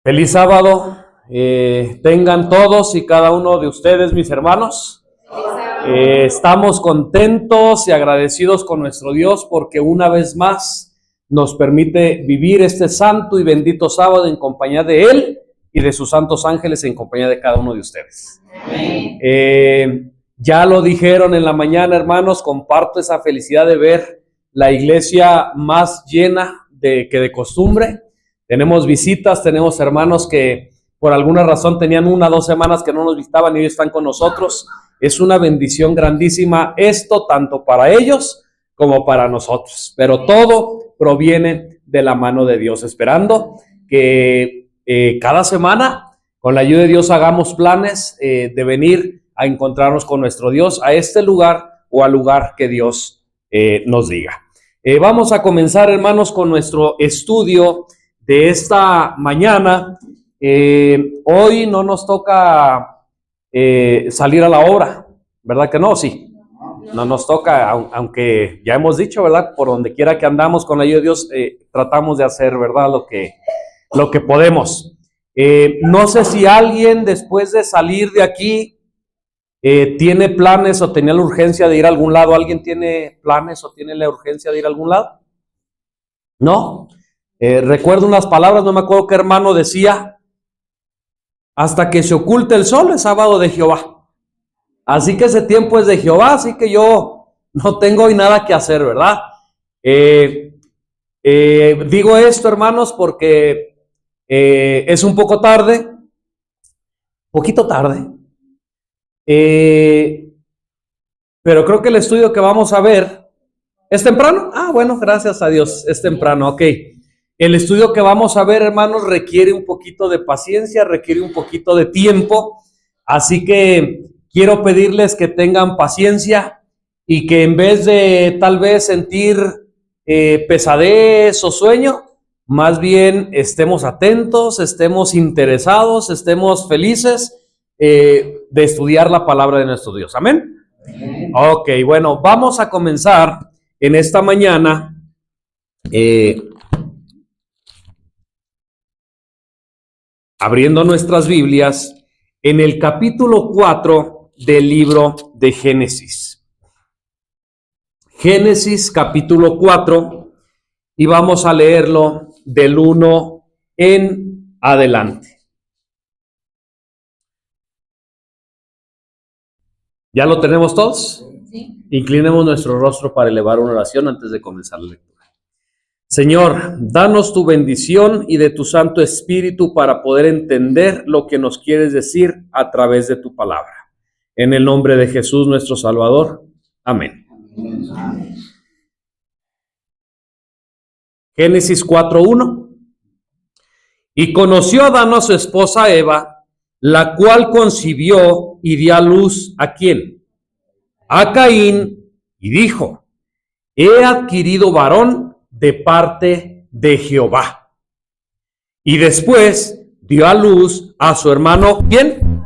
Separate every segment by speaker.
Speaker 1: Feliz sábado, tengan todos y cada uno de ustedes, mis hermanos. Estamos contentos y agradecidos con nuestro Dios porque una vez más nos permite vivir este santo y bendito sábado en compañía de Él y de sus santos ángeles en compañía de cada uno de ustedes. Ya lo dijeron en la mañana, hermanos, comparto esa felicidad de ver la iglesia más llena que de costumbre. Tenemos visitas, tenemos hermanos que por alguna razón tenían 1 o 2 semanas que no nos visitaban y hoy están con nosotros. Es una bendición grandísima esto, tanto para ellos como para nosotros. Pero todo proviene de la mano de Dios, esperando que cada semana, con la ayuda de Dios, hagamos planes de venir a encontrarnos con nuestro Dios a este lugar o al lugar que Dios nos diga. Vamos a comenzar, hermanos, con nuestro estudio de esta mañana. Hoy no nos toca salir a la obra, ¿verdad que no? Sí, no nos toca, aunque ya hemos dicho, ¿verdad? Por donde quiera que andamos con la ayuda de Dios, tratamos de hacer, ¿verdad? Lo que podemos. No sé si alguien después de salir de aquí tiene planes o tenía la urgencia de ir a algún lado. ¿Alguien tiene planes o tiene la urgencia de ir a algún lado? ¿No? Recuerdo unas palabras, no me acuerdo qué hermano decía: hasta que se oculte el sol es sábado de Jehová. Así que ese tiempo es de Jehová, así que yo no tengo hoy nada que hacer, ¿verdad? Digo esto, hermanos, porque es un poco tarde, poquito tarde, pero creo que el estudio que vamos a ver es temprano. Ah, bueno, gracias a Dios, es temprano, ok. El estudio que vamos a ver, hermanos, requiere un poquito de paciencia, requiere un poquito de tiempo, así que quiero pedirles que tengan paciencia y que en vez de tal vez sentir pesadez o sueño, más bien estemos atentos, estemos interesados, estemos felices de estudiar la palabra de nuestro Dios. ¿Amén? Ok, bueno, vamos a comenzar en esta mañana abriendo nuestras Biblias en el capítulo 4 del libro de Génesis. Génesis capítulo 4, y vamos a leerlo del 1 en adelante. ¿Ya lo tenemos todos? Sí. Inclinemos nuestro rostro para elevar una oración antes de comenzar la lectura. Señor, danos tu bendición y de tu Santo Espíritu para poder entender lo que nos quieres decir a través de tu palabra. En el nombre de Jesús nuestro Salvador. Amén. Génesis 4:1. Y conoció Adán a su esposa Eva, la cual concibió y dio a luz ¿a quién? A Caín, y dijo: he adquirido varón de parte de Jehová. Y después dio a luz a su hermano, ¿quién?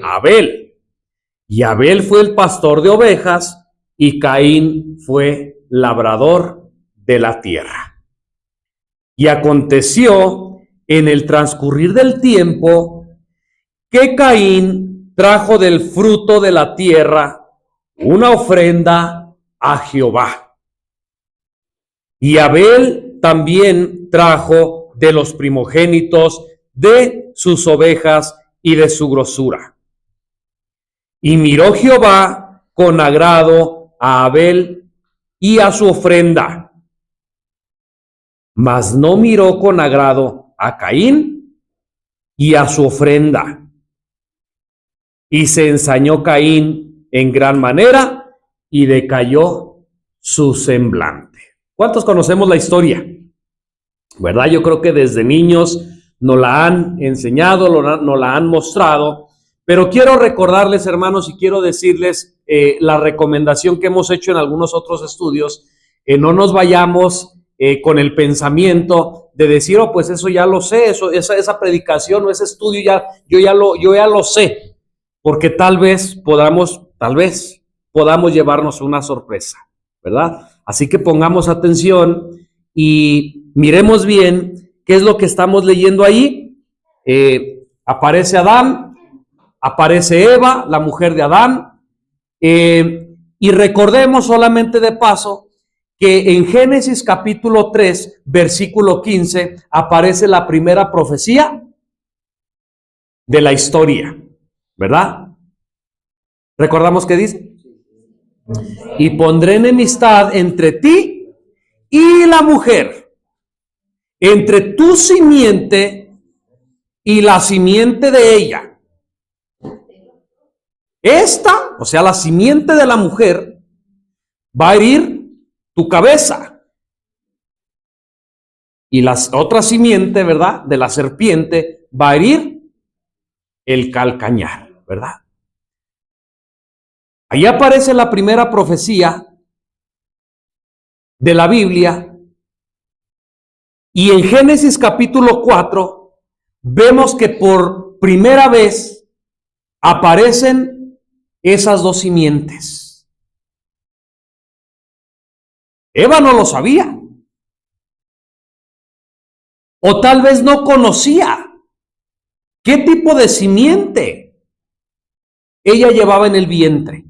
Speaker 1: Abel. Y Abel fue el pastor de ovejas, y Caín fue labrador de la tierra. Y aconteció en el transcurrir del tiempo que Caín trajo del fruto de la tierra una ofrenda a Jehová. Y Abel también trajo de los primogénitos de sus ovejas y de su grosura. Y miró Jehová con agrado a Abel y a su ofrenda, mas no miró con agrado a Caín y a su ofrenda. Y se ensañó Caín en gran manera y decayó su semblante. ¿Cuántos conocemos la historia? ¿Verdad? Yo creo que desde niños nos la han enseñado, nos la han mostrado, pero quiero recordarles, hermanos, y quiero decirles la recomendación que hemos hecho en algunos otros estudios. No nos vayamos con el pensamiento de decir: oh, pues eso ya lo sé, esa predicación o ese estudio yo ya lo sé, porque tal vez podamos llevarnos una sorpresa, ¿verdad? Así que pongamos atención y miremos bien qué es lo que estamos leyendo ahí. Aparece Adán, aparece Eva, la mujer de Adán, y recordemos solamente de paso que en Génesis capítulo 3, versículo 15, aparece la primera profecía de la historia, ¿verdad? ¿Recordamos qué dice? Y pondré enemistad entre ti y la mujer, entre tu simiente y la simiente de ella. Esta, o sea, la simiente de la mujer, va a herir tu cabeza. Y la otra simiente, ¿verdad?, de la serpiente, va a herir el calcañar, ¿verdad? Ahí aparece la primera profecía de la Biblia. Y en Génesis capítulo 4 vemos que por primera vez aparecen esas dos simientes. Eva no lo sabía. O tal vez no conocía qué tipo de simiente ella llevaba en el vientre.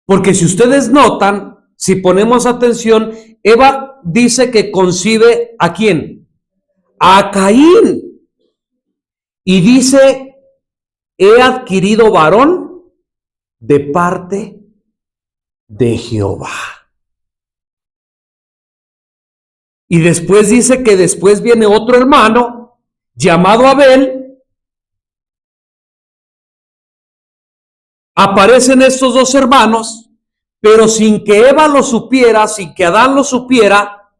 Speaker 1: Porque si ustedes notan, si ponemos atención, Eva dice que concibe ¿a quién? A Caín. Y dice, he adquirido varón de parte de Jehová. Y después dice que después viene otro hermano llamado Abel. Aparecen estos dos hermanos, pero sin que Eva lo supiera, sin que Adán lo supiera,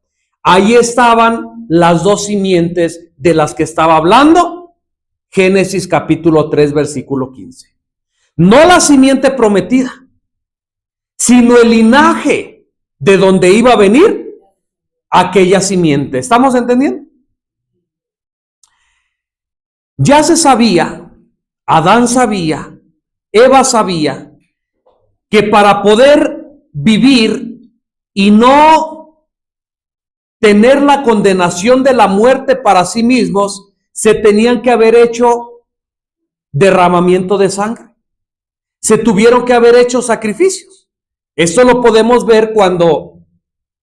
Speaker 1: ahí estaban las dos simientes de las que estaba hablando Génesis capítulo 3, versículo 15. No la simiente prometida, sino el linaje de donde iba a venir aquella simiente. ¿Estamos entendiendo? Ya se sabía, Adán sabía, Eva sabía, que para poder vivir y no tener la condenación de la muerte para sí mismos, se tenían que haber hecho derramamiento de sangre. Se tuvieron que haber hecho sacrificios. Esto lo podemos ver cuando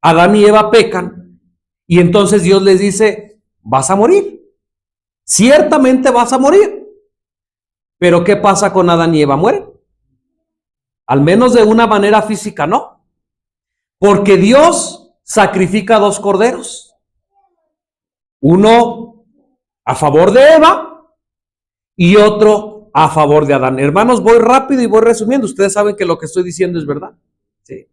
Speaker 1: Adán y Eva pecan y entonces Dios les dice, vas a morir. Ciertamente vas a morir. Pero ¿qué pasa con Adán y Eva? Mueren. Al menos de una manera física, no. Porque Dios sacrifica dos corderos. Uno a favor de Eva y otro a favor de Adán. Hermanos, voy rápido y voy resumiendo. Ustedes saben que lo que estoy diciendo es verdad. Sí.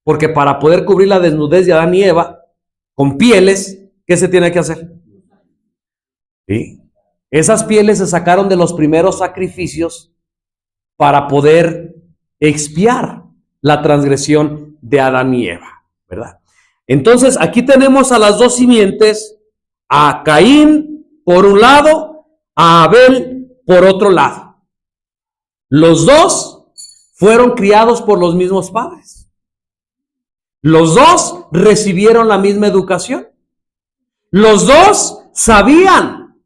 Speaker 1: Porque para poder cubrir la desnudez de Adán y Eva con pieles, ¿qué se tiene que hacer? Sí. Esas pieles se sacaron de los primeros sacrificios para poder expiar la transgresión de Adán y Eva, ¿verdad? Entonces, aquí tenemos a las dos simientes, a Caín por un lado, a Abel por otro lado. Los dos fueron criados por los mismos padres. Los dos recibieron la misma educación. Los dos sabían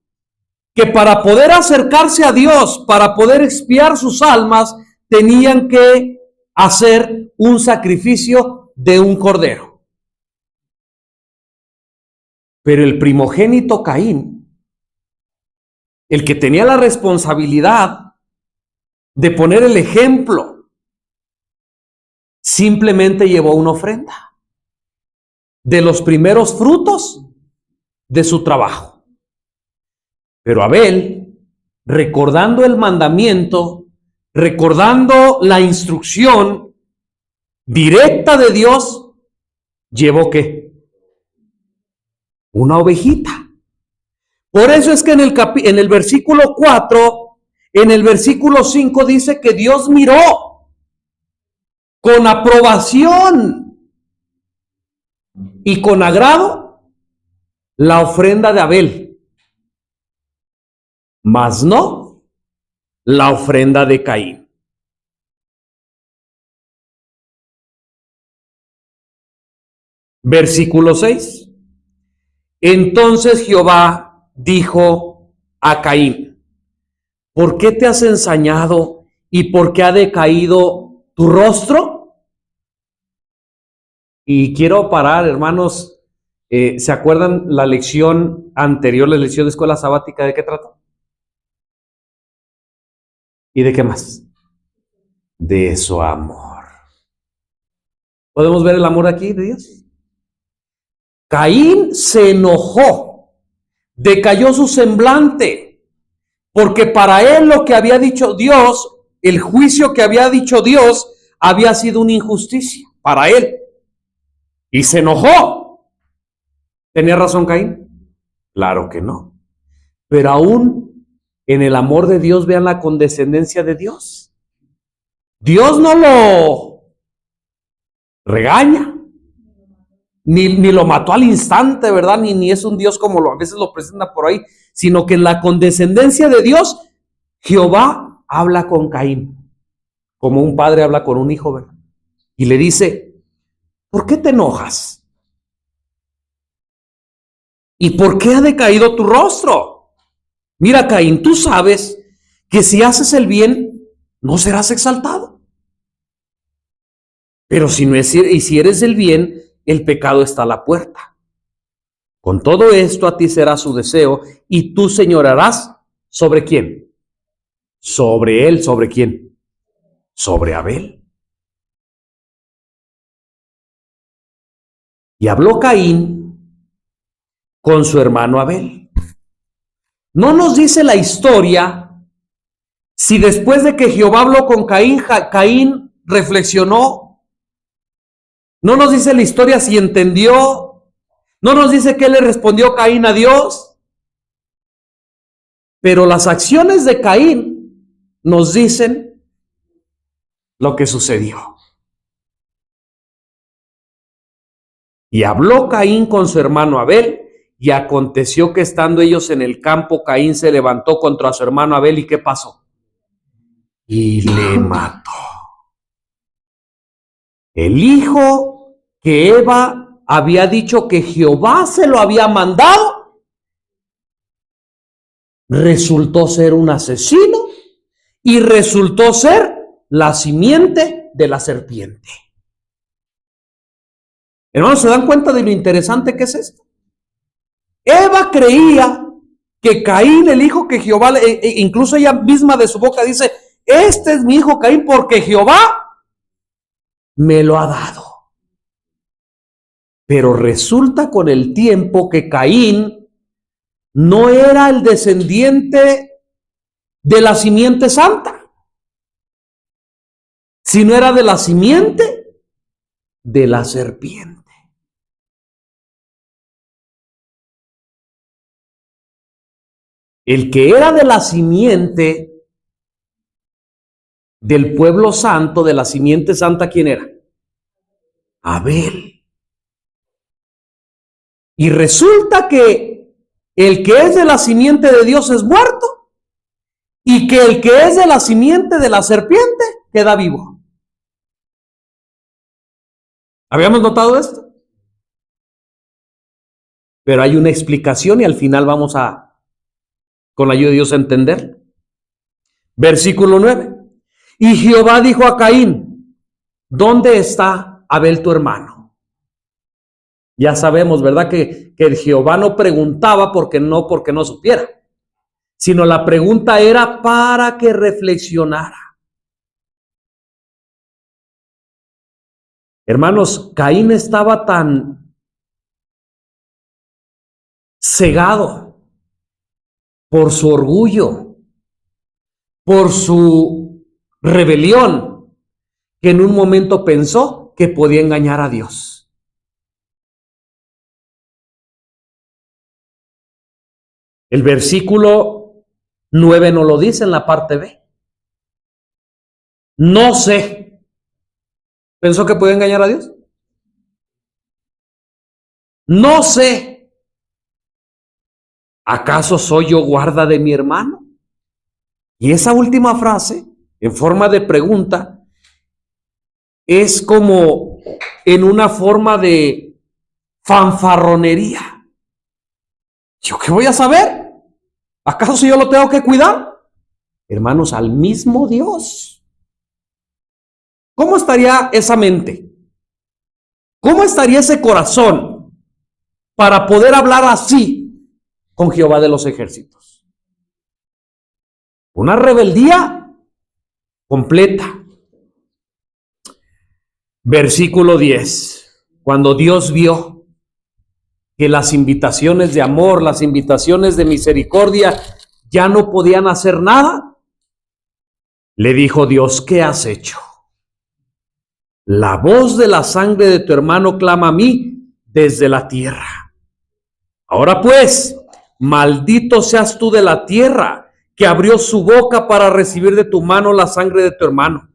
Speaker 1: que para poder acercarse a Dios, para poder expiar sus almas, tenían que hacer un sacrificio de un cordero. Pero el primogénito Caín, el que tenía la responsabilidad de poner el ejemplo, simplemente llevó una ofrenda de los primeros frutos de su trabajo. Pero Abel, recordando el mandamiento, recordando la instrucción directa de Dios, llevó ¿qué? Una ovejita. Por eso es que en el versículo 4, en el versículo 5 dice que Dios miró con aprobación y con agrado la ofrenda de Abel, mas no la ofrenda de Caín. Versículo 6. Entonces Jehová dijo a Caín: ¿por qué te has ensañado y por qué ha decaído tu rostro? Y quiero parar, hermanos. ¿Se acuerdan la lección anterior, la lección de escuela sabática, de qué trató? ¿Y de qué más? De su amor. ¿Podemos ver el amor aquí de Dios? Caín se enojó, decayó su semblante, porque para él lo que había dicho Dios, el juicio que había dicho Dios, había sido una injusticia para él. Y se enojó. ¿Tenía razón Caín? Claro que no. Pero aún en el amor de Dios, vean la condescendencia de Dios. Dios no lo regaña, ni lo mató al instante, ¿verdad? Ni es un Dios como a veces lo presenta por ahí, sino que en la condescendencia de Dios, Jehová habla con Caín, como un padre habla con un hijo, ¿verdad? Y le dice: ¿por qué te enojas? ¿Y por qué ha decaído tu rostro? Mira, Caín, tú sabes que si haces el bien, no serás exaltado. Pero si no es, y si eres el bien, el pecado está a la puerta. Con todo esto a ti será su deseo, y tú señorarás ¿sobre quién? Sobre él. ¿Sobre quién? Sobre Abel. Y habló Caín con su hermano Abel. No nos dice la historia si después de que Jehová habló con Caín, Caín reflexionó. No nos dice la historia si entendió. No nos dice qué le respondió Caín a Dios. Pero las acciones de Caín nos dicen lo que sucedió. Y habló Caín con su hermano Abel, y aconteció que estando ellos en el campo, Caín se levantó contra su hermano Abel. ¿Y qué pasó? Y le mató. El hijo que Eva había dicho que Jehová se lo había mandado, resultó ser un asesino y resultó ser la simiente de la serpiente. Hermanos, ¿se dan cuenta de lo interesante que es esto? Eva creía que Caín, el hijo que Jehová, incluso ella misma de su boca dice: este es mi hijo Caín porque Jehová me lo ha dado. Pero resulta con el tiempo que Caín no era el descendiente de la simiente santa, sino era de la simiente de la serpiente. El que era de la simiente del pueblo santo, de la simiente santa, ¿quién era? Abel. Y resulta que el que es de la simiente de Dios es muerto, y que el que es de la simiente de la serpiente queda vivo. ¿Habíamos notado esto? Pero hay una explicación y al final vamos a, con la ayuda de Dios, a entender. Versículo 9. Y Jehová dijo a Caín: ¿dónde está Abel tu hermano? Ya sabemos, ¿verdad? Que Jehová no preguntaba porque no supiera, sino la pregunta era para que reflexionara. Hermanos, Caín estaba tan cegado por su orgullo, por su rebelión, que en un momento pensó que podía engañar a Dios. El versículo 9 nos lo dice en la parte B. No sé. ¿Pensó que podía engañar a Dios? No sé. ¿Acaso soy yo guarda de mi hermano? Y esa última frase, en forma de pregunta, es como en una forma de fanfarronería. ¿Yo qué voy a saber? ¿Acaso yo lo tengo que cuidar? Hermanos, al mismo Dios. ¿Cómo estaría esa mente? ¿Cómo estaría ese corazón para poder hablar así con Jehová de los ejércitos? Una rebeldía completa. Versículo 10. Cuando Dios vio que las invitaciones de amor, las invitaciones de misericordia ya no podían hacer nada, le dijo Dios: ¿qué has hecho? La voz de la sangre de tu hermano clama a mí desde la tierra. Ahora pues, maldito seas tú de la tierra, que abrió su boca para recibir de tu mano la sangre de tu hermano.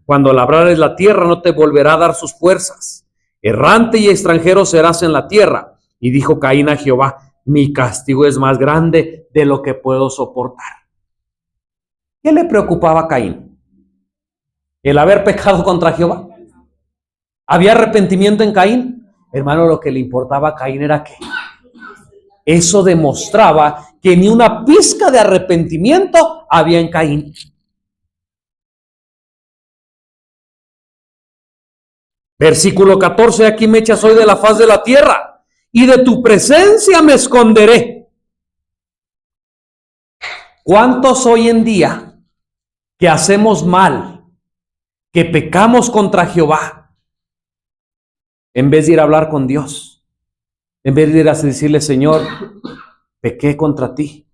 Speaker 1: Cuando labrares la tierra, no te volverá a dar sus fuerzas. Errante y extranjero serás en la tierra. Y dijo Caín a Jehová: mi castigo es más grande de lo que puedo soportar. ¿Qué le preocupaba a Caín? ¿El haber pecado contra Jehová? ¿Había arrepentimiento en Caín? Hermano, lo que le importaba a Caín era que eso demostraba que ni una pizca de arrepentimiento había en Caín. Versículo 14: aquí me echas hoy de la faz de la tierra, y de tu presencia me esconderé. ¿Cuántos hoy en día que hacemos mal, que pecamos contra Jehová, en vez de ir a hablar con Dios, en vez de ir a decirle: Señor, pequé contra ti,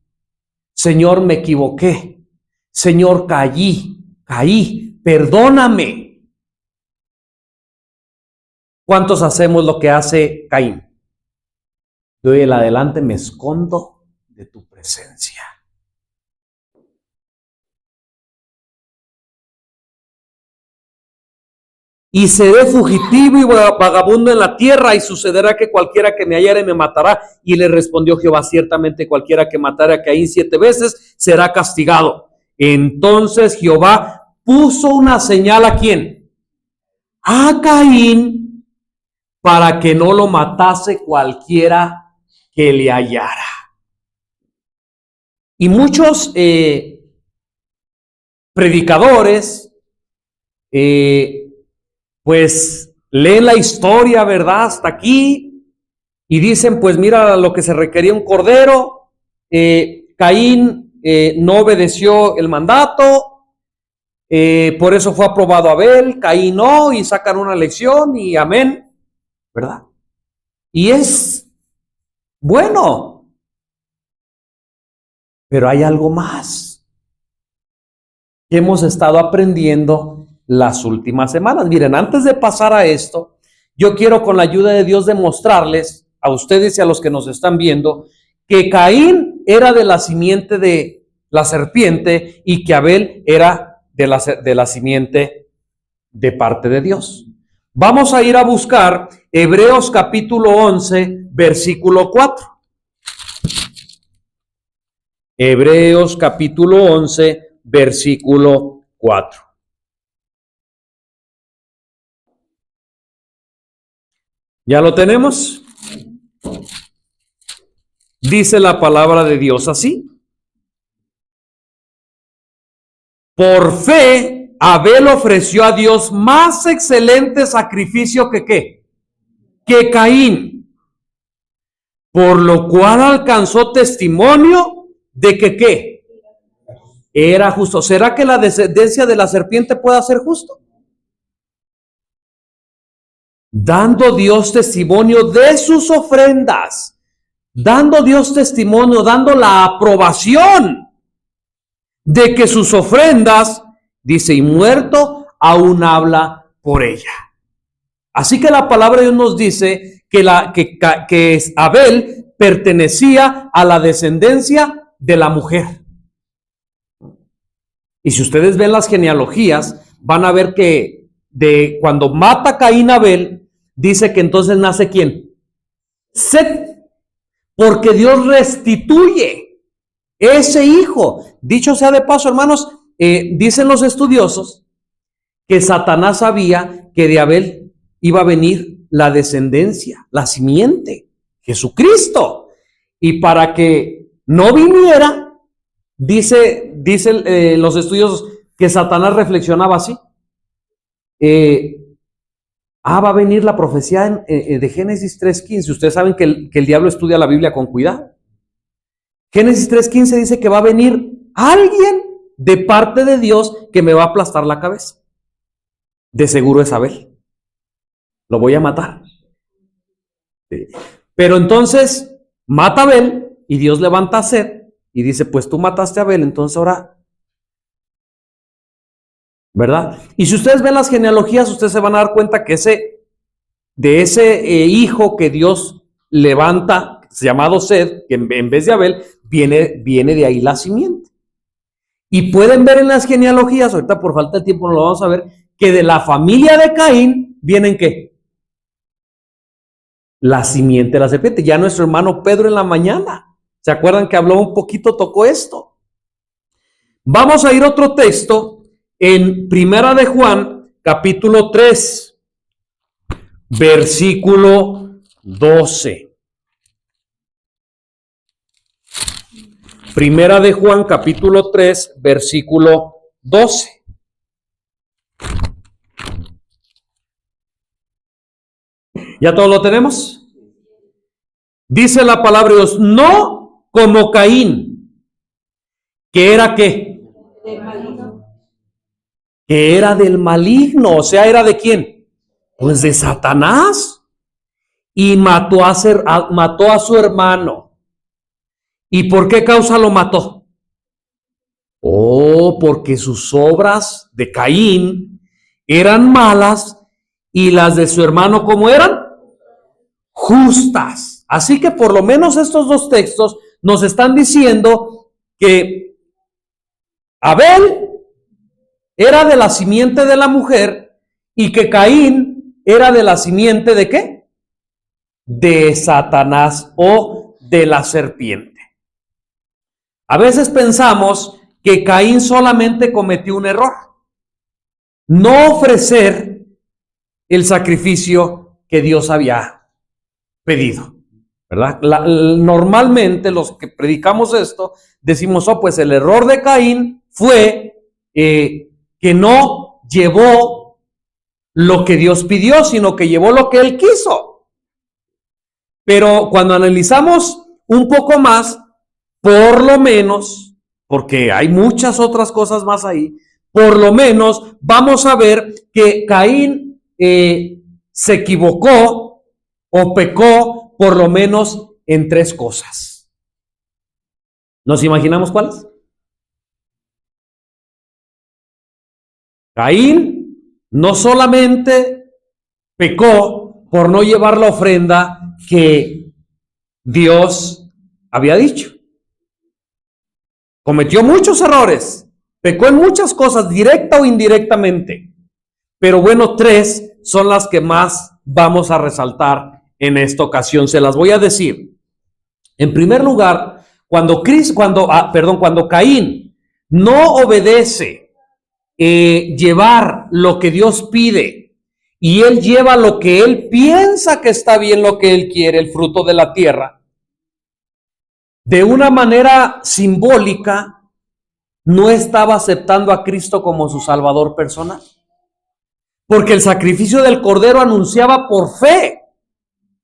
Speaker 1: Señor, me equivoqué, Señor, caí, perdóname? ¿Cuántos hacemos lo que hace Caín? De hoy en adelante me escondo de tu presencia. Y seré fugitivo y vagabundo en la tierra, y sucederá que cualquiera que me hallare me matará. Y le respondió Jehová: ciertamente cualquiera que matare a Caín 7 veces será castigado. Entonces Jehová puso una señal ¿a quién? A Caín, para que no lo matase cualquiera que le hallara. Y muchos predicadores pues leen la historia, ¿verdad? Hasta aquí, y dicen: pues mira lo que se requería un cordero, Caín no obedeció el mandato, por eso fue aprobado Abel, Caín no, y sacan una lección y amén, ¿verdad? Y es bueno, pero hay algo más que hemos estado aprendiendo las últimas semanas. Miren, antes de pasar a esto, yo quiero, con la ayuda de Dios, demostrarles a ustedes y a los que nos están viendo que Caín era de la simiente de la serpiente y que Abel era de la simiente de parte de Dios. Vamos a ir a buscar Hebreos capítulo 11, versículo 4. Hebreos capítulo 11, versículo 4. ¿Ya lo tenemos? Dice la palabra de Dios así: por fe, Abel ofreció a Dios más excelente sacrificio que ¿qué? Que Caín, por lo cual alcanzó testimonio de que ¿qué? Era justo. ¿Será que la descendencia de la serpiente pueda ser justo? Dando Dios testimonio de sus ofrendas, dando Dios testimonio, dando la aprobación de que sus ofrendas, dice, y muerto, aún habla por ella. Así que la palabra de Dios nos dice que Abel pertenecía a la descendencia de la mujer. Y si ustedes ven las genealogías, van a ver que de cuando mata Caín a Abel, dice que entonces nace ¿quién? Set, porque Dios restituye ese hijo. Dicho sea de paso, hermanos, dicen los estudiosos que Satanás sabía que de Abel iba a venir la descendencia, la simiente, Jesucristo. Y para que no viniera, dice los estudios que Satanás reflexionaba así. Va a venir la profecía de Génesis 3:15. Ustedes saben que el diablo estudia la Biblia con cuidado. Génesis 3:15 dice que va a venir alguien de parte de Dios que me va a aplastar la cabeza. De seguro es Abel. Lo voy a matar. Pero entonces mata a Abel y Dios levanta a Set y dice, pues tú mataste a Abel, entonces ahora, ¿verdad? Y si ustedes ven las genealogías, ustedes se van a dar cuenta que de ese hijo que Dios levanta, llamado Set, que en vez de Abel, viene de ahí la simiente. Y pueden ver en las genealogías, ahorita por falta de tiempo no lo vamos a ver, que de la familia de Caín vienen ¿qué? La simiente de la serpiente. Ya nuestro hermano Pedro en la mañana, ¿se acuerdan que habló un poquito, tocó esto? Vamos a ir a otro texto en Primera de Juan, capítulo 3, versículo 12. Primera de Juan, capítulo 3, versículo 12. ¿Ya todos lo tenemos? Dice la palabra de Dios, no como Caín, que era ¿qué? Que era del maligno, o sea, ¿era de quién? Pues de Satanás. Y mató a su hermano. ¿Y por qué causa lo mató? Porque sus obras de Caín eran malas y las de su hermano, ¿cómo eran? Justas. Así que por lo menos estos dos textos nos están diciendo que Abel era de la simiente de la mujer y que Caín era de la simiente ¿de qué? De Satanás o de la serpiente. A veces pensamos que Caín solamente cometió un error, no ofrecer el sacrificio que Dios había pedido, ¿verdad? Normalmente los que predicamos esto decimos, pues el error de Caín fue que no llevó lo que Dios pidió, sino que llevó lo que él quiso. Pero cuando analizamos un poco más, por lo menos, porque hay muchas otras cosas más ahí, por lo menos vamos a ver que Caín se equivocó o pecó por lo menos en tres cosas. ¿Nos imaginamos cuáles? Caín no solamente pecó por no llevar la ofrenda que Dios había dicho. Cometió muchos errores, pecó en muchas cosas, directa o indirectamente. Pero bueno, tres son las que más vamos a resaltar en esta ocasión. Se las voy a decir. En primer lugar, cuando Caín no obedece llevar lo que Dios pide y él lleva lo que él piensa que está bien, lo que él quiere, el fruto de la tierra, de una manera simbólica, no estaba aceptando a Cristo como su Salvador personal. Porque el sacrificio del Cordero anunciaba por fe,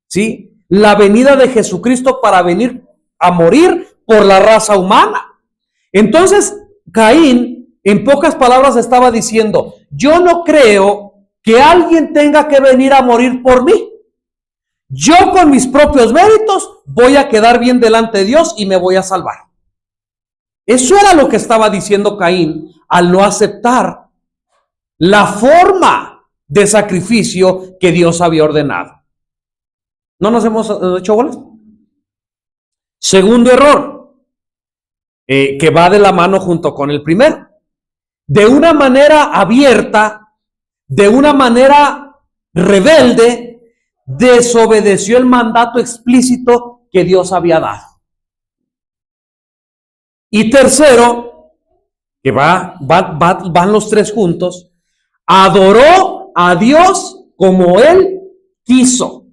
Speaker 1: ¿sí?, la venida de Jesucristo para venir a morir por la raza humana. Entonces, Caín, en pocas palabras, estaba diciendo, yo no creo que alguien tenga que venir a morir por mí. Yo con mis propios méritos voy a quedar bien delante de Dios y me voy a salvar. Eso era lo que estaba diciendo Caín al no aceptar la forma de sacrificio que Dios había ordenado. ¿No nos hemos hecho bolas? Segundo error, que va de la mano junto con el primero. De una manera abierta, de una manera rebelde, desobedeció el mandato explícito que Dios había dado. Y tercero, que van los tres juntos, adoró a Dios como él quiso.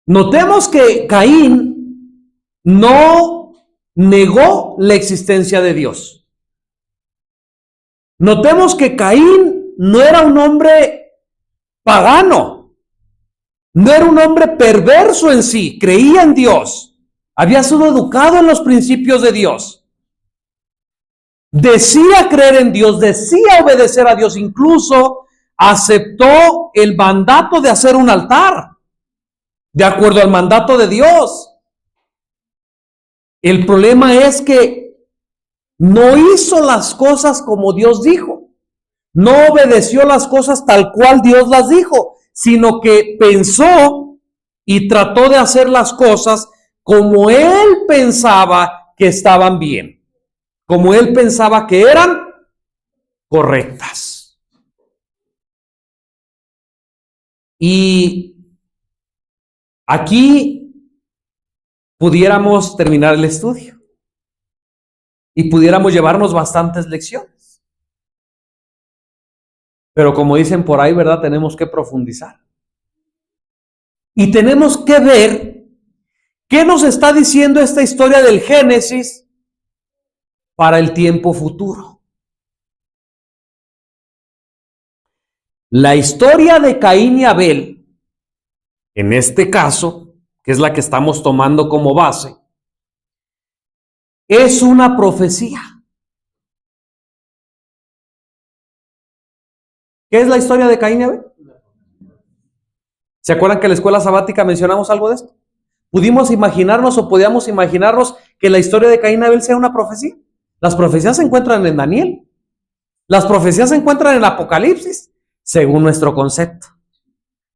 Speaker 1: Notemos que Caín no negó la existencia de Dios. Notemos que Caín no era un hombre pagano, no era un hombre perverso en sí, creía en Dios, había sido educado en los principios de Dios, decía creer en Dios, decía obedecer a Dios, incluso aceptó el mandato de hacer un altar, de acuerdo al mandato de Dios. El problema es que no hizo las cosas como Dios dijo. No obedeció las cosas tal cual Dios las dijo, sino que pensó y trató de hacer las cosas como él pensaba que estaban bien, como él pensaba que eran correctas. Y aquí pudiéramos terminar el estudio y pudiéramos llevarnos bastantes lecciones. Pero como dicen por ahí, ¿verdad? Tenemos que profundizar. Y tenemos que ver qué nos está diciendo esta historia del Génesis para el tiempo futuro. La historia de Caín y Abel, en este caso, que es la que estamos tomando como base, es una profecía. ¿Qué es la historia de Caín y Abel? ¿Se acuerdan que en la escuela sabática mencionamos algo de esto? ¿Pudimos imaginarnos o podíamos imaginarnos que la historia de Caín y Abel sea una profecía? Las profecías se encuentran en Daniel. Las profecías se encuentran en Apocalipsis, según nuestro concepto.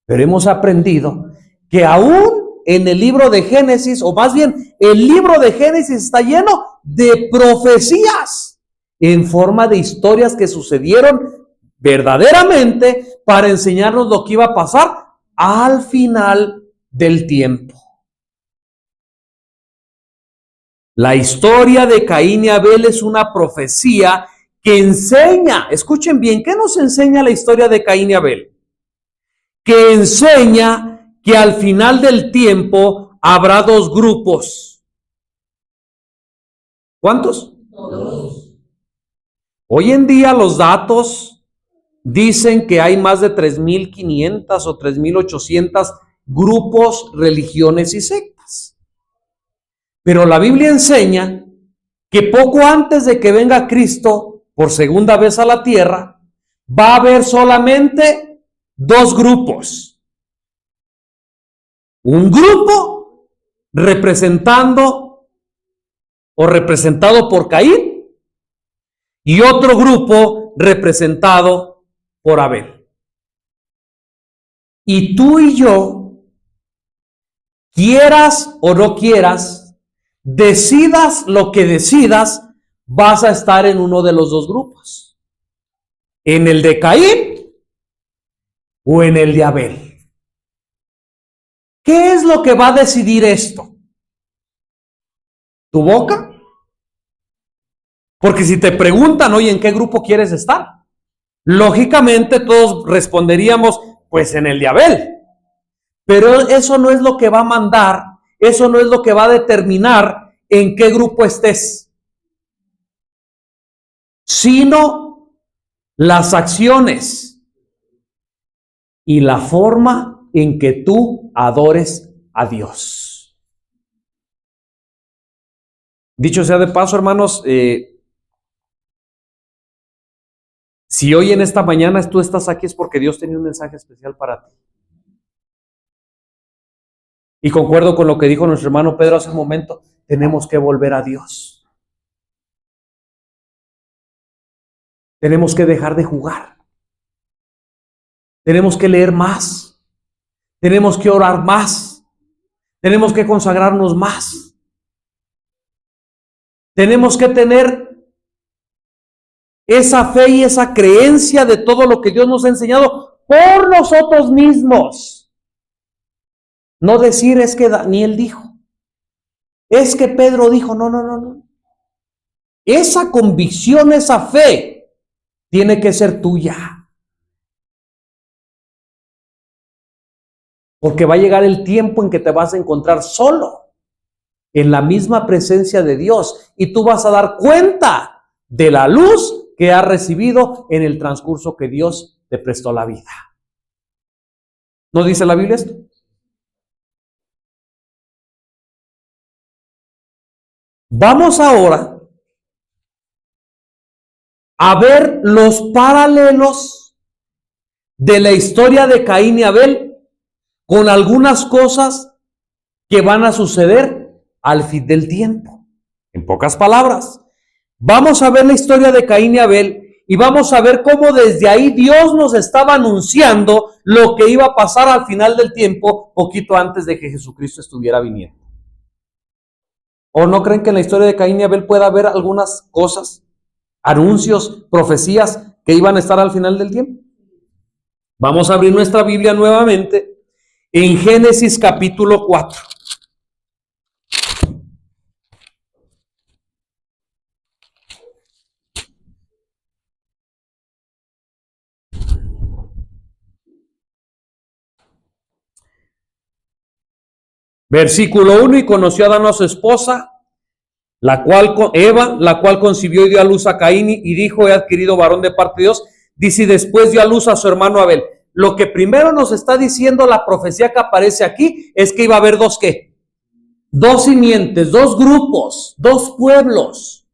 Speaker 1: Pero hemos aprendido que aún en el libro de Génesis, o más bien el libro de Génesis está lleno de profecías en forma de historias que sucedieron verdaderamente para enseñarnos lo que iba a pasar al final del tiempo. La historia de Caín y Abel es una profecía que enseña, escuchen bien, ¿qué nos enseña la historia de Caín y Abel? Que enseña que al final del tiempo habrá dos grupos. ¿Cuántos? Dos. Hoy en día los datos dicen que hay más de 3,500 o 3,800 grupos, religiones y sectas. Pero la Biblia enseña que poco antes de que venga Cristo por segunda vez a la tierra, va a haber solamente dos grupos. Un grupo representando o representado por Caín y otro grupo representado por Abel. Y tú y yo, quieras o no quieras, decidas lo que decidas, vas a estar en uno de los dos grupos. En el de Caín o en el de Abel. ¿Qué es lo que va a decidir esto? ¿Tu boca? Porque si te preguntan, oye, ¿en qué grupo quieres estar? Lógicamente todos responderíamos, pues en el de Abel. Pero eso no es lo que va a mandar, eso no es lo que va a determinar en qué grupo estés, sino las acciones y la forma en que tú adores a Dios. Dicho sea de paso, hermanos, si hoy en esta mañana tú estás aquí es porque Dios tenía un mensaje especial para ti. Y concuerdo con lo que dijo nuestro hermano Pedro hace un momento, tenemos que volver a Dios. Tenemos que dejar de jugar. Tenemos que leer más. Tenemos que orar más. Tenemos que consagrarnos más. Tenemos que tener esa fe y esa creencia de todo lo que Dios nos ha enseñado por nosotros mismos. No decir es que Daniel dijo, es que Pedro dijo, no. Esa convicción, esa fe, tiene que ser tuya. Porque va a llegar el tiempo en que te vas a encontrar solo en la misma presencia de Dios y tú vas a dar cuenta de la luz que has recibido en el transcurso que Dios te prestó la vida. ¿No dice la Biblia esto? Vamos ahora a ver los paralelos de la historia de Caín y Abel con algunas cosas que van a suceder al fin del tiempo. En pocas palabras, vamos a ver la historia de Caín y Abel y vamos a ver cómo desde ahí Dios nos estaba anunciando lo que iba a pasar al final del tiempo, poquito antes de que Jesucristo estuviera viniendo. ¿O no creen que en la historia de Caín y Abel pueda haber algunas cosas, anuncios, profecías que iban a estar al final del tiempo? Vamos a abrir nuestra Biblia nuevamente en Génesis capítulo 4. Versículo 1, y conoció Adán a su esposa, Eva, la cual concibió y dio a luz a Caín, y dijo, he adquirido varón de parte de Dios. Dice, y después dio a luz a su hermano Abel. Lo que primero nos está diciendo la profecía que aparece aquí es que iba a haber dos, ¿qué? Dos simientes, dos grupos, dos pueblos.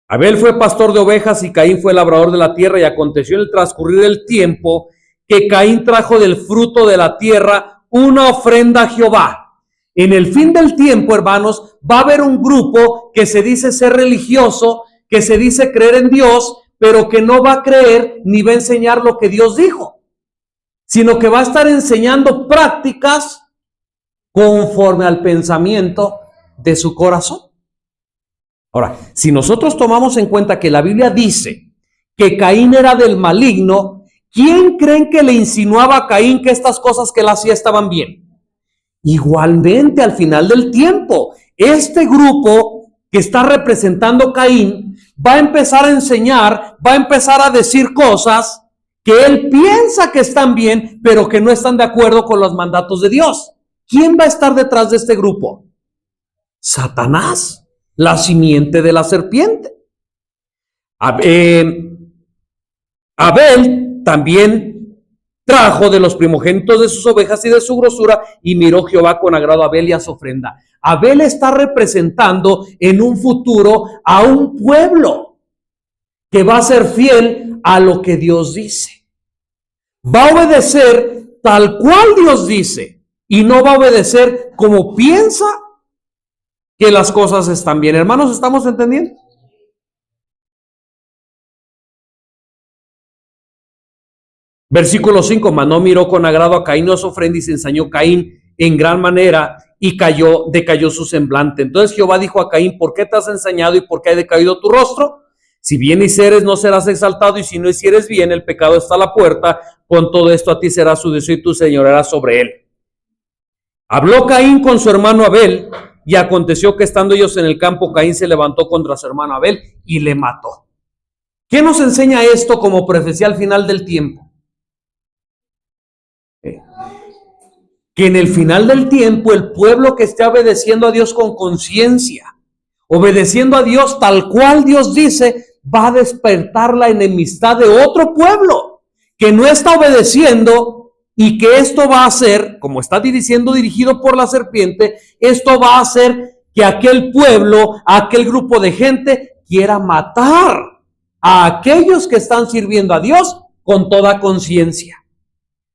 Speaker 1: Abel fue pastor de ovejas y Caín fue labrador de la tierra, y aconteció en el transcurrir del tiempo que Caín trajo del fruto de la tierra una ofrenda a Jehová. En el fin del tiempo, hermanos, va a haber un grupo que se dice ser religioso, que se dice creer en Dios, pero que no va a creer ni va a enseñar lo que Dios dijo, sino que va a estar enseñando prácticas conforme al pensamiento de su corazón. Ahora, si nosotros tomamos en cuenta que la Biblia dice que Caín era del maligno, ¿quién creen que le insinuaba a Caín que estas cosas que él hacía estaban bien? Igualmente, al final del tiempo, este grupo que está representando Caín va a empezar a enseñar, va a empezar a decir cosas que él piensa que están bien, pero que no están de acuerdo con los mandatos de Dios. ¿Quién va a estar detrás de este grupo? Satanás, la simiente de la serpiente. Abel también trajo de los primogénitos de sus ovejas y de su grosura, y miró Jehová con agrado a Abel y a su ofrenda. Abel está representando en un futuro a un pueblo que va a ser fiel a lo que Dios dice. Va a obedecer tal cual Dios dice y no va a obedecer como piensa que las cosas están bien. Hermanos, ¿estamos entendiendo? Versículo 5, mas no miró con agrado a Caín y a su ofrenda, y se ensañó Caín en gran manera, y decayó su semblante. Entonces Jehová dijo a Caín, ¿por qué te has ensañado y por qué ha decaído tu rostro? Si bien hicieres, no serás exaltado, y si no hicieres bien, el pecado está a la puerta. Con todo esto a ti será su deseo, y tu señorearás sobre él. Habló Caín con su hermano Abel, y aconteció que estando ellos en el campo, Caín se levantó contra su hermano Abel y le mató. ¿Qué nos enseña esto como profecía al final del tiempo? Que en el final del tiempo el pueblo que esté obedeciendo a Dios con conciencia, obedeciendo a Dios tal cual Dios dice, va a despertar la enemistad de otro pueblo que no está obedeciendo, y que esto va a hacer, como está dirigido por la serpiente, esto va a hacer que aquel pueblo, aquel grupo de gente quiera matar a aquellos que están sirviendo a Dios con toda conciencia.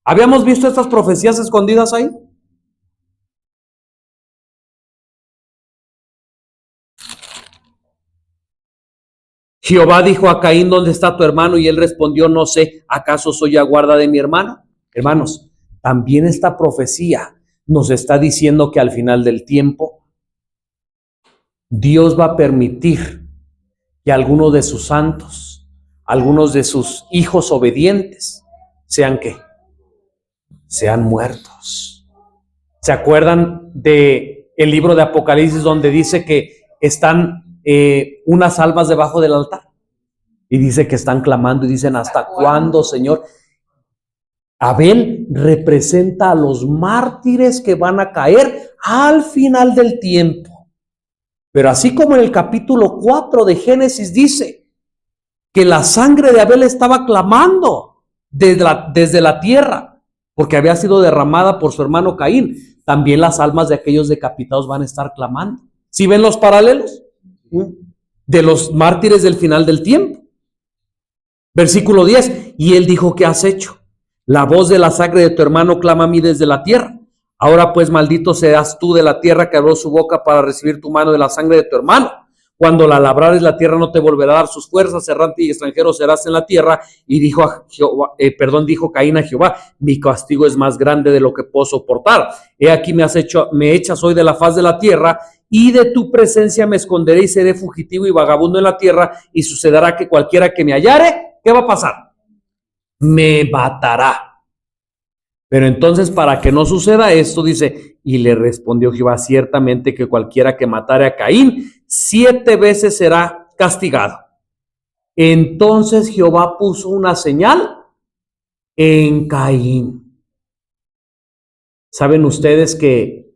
Speaker 1: ¿Habíamos visto estas profecías escondidas ahí? Jehová dijo a Caín, ¿dónde está tu hermano? Y él respondió, no sé, ¿acaso soy aguarda de mi hermano? Hermanos, también esta profecía nos está diciendo que al final del tiempo Dios va a permitir que algunos de sus santos, algunos de sus hijos obedientes, sean ¿qué? Sean muertos. ¿Se acuerdan de el libro de Apocalipsis donde dice que están unas almas debajo del altar? Y dice que están clamando y dicen, ¿hasta cuándo, Señor? Abel representa a los mártires que van a caer al final del tiempo. Pero así como en el capítulo 4 de Génesis dice que la sangre de Abel estaba clamando desde la tierra, porque había sido derramada por su hermano Caín, también las almas de aquellos decapitados van a estar clamando. ¿Sí ven los paralelos? De los mártires del final del tiempo. Versículo 10, y él dijo, ¿qué has hecho? La voz de la sangre de tu hermano clama a mí desde la tierra. Ahora pues maldito serás tú de la tierra que abrió su boca para recibir tu mano de la sangre de tu hermano. Cuando la labrares, la tierra no te volverá a dar sus fuerzas, errante y extranjero serás en la tierra. Y dijo dijo Caín a Jehová, mi castigo es más grande de lo que puedo soportar. He aquí me echas hoy de la faz de la tierra, y de tu presencia me esconderé y seré fugitivo y vagabundo en la tierra, y sucederá que cualquiera que me hallare, ¿qué va a pasar? Me matará. Pero entonces, para que no suceda esto, dice, y le respondió Jehová, ciertamente que cualquiera que matare a Caín 7 veces será castigado. Entonces Jehová puso una señal en Caín. ¿Saben ustedes que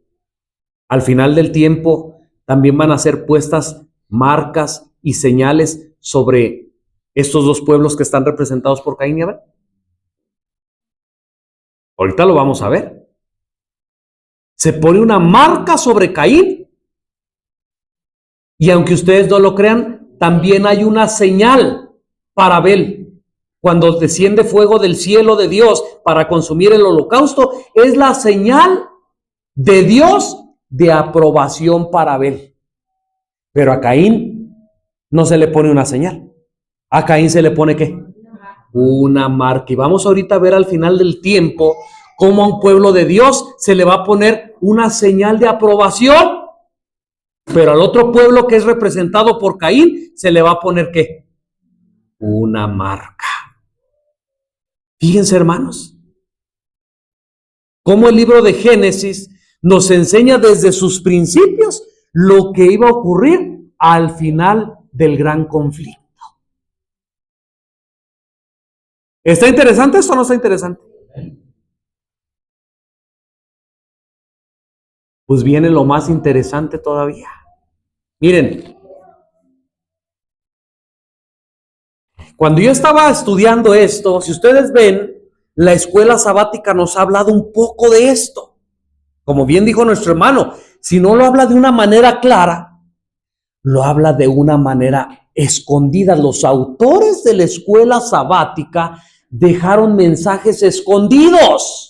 Speaker 1: al final del tiempo también van a ser puestas marcas y señales sobre estos dos pueblos que están representados por Caín y Abel? Ahorita lo vamos a ver. Se pone una marca sobre Caín, y aunque ustedes no lo crean, también hay una señal para Abel. Cuando desciende fuego del cielo de Dios para consumir el holocausto, es la señal de Dios de aprobación para Abel. Pero a Caín no se le pone una señal. A Caín se le pone ¿qué? Una marca. Y vamos ahorita a ver al final del tiempo cómo a un pueblo de Dios se le va a poner una señal de aprobación, pero al otro pueblo que es representado por Caín se le va a poner ¿qué? Una marca. Fíjense, hermanos, cómo el libro de Génesis nos enseña desde sus principios lo que iba a ocurrir al final del gran conflicto. ¿Está interesante esto o no está interesante? Pues viene lo más interesante todavía. Miren, cuando yo estaba estudiando esto, si ustedes ven, la escuela sabática nos ha hablado un poco de esto. Como bien dijo nuestro hermano, si no lo habla de una manera clara, lo habla de una manera escondida. Los autores de la escuela sabática dejaron mensajes escondidos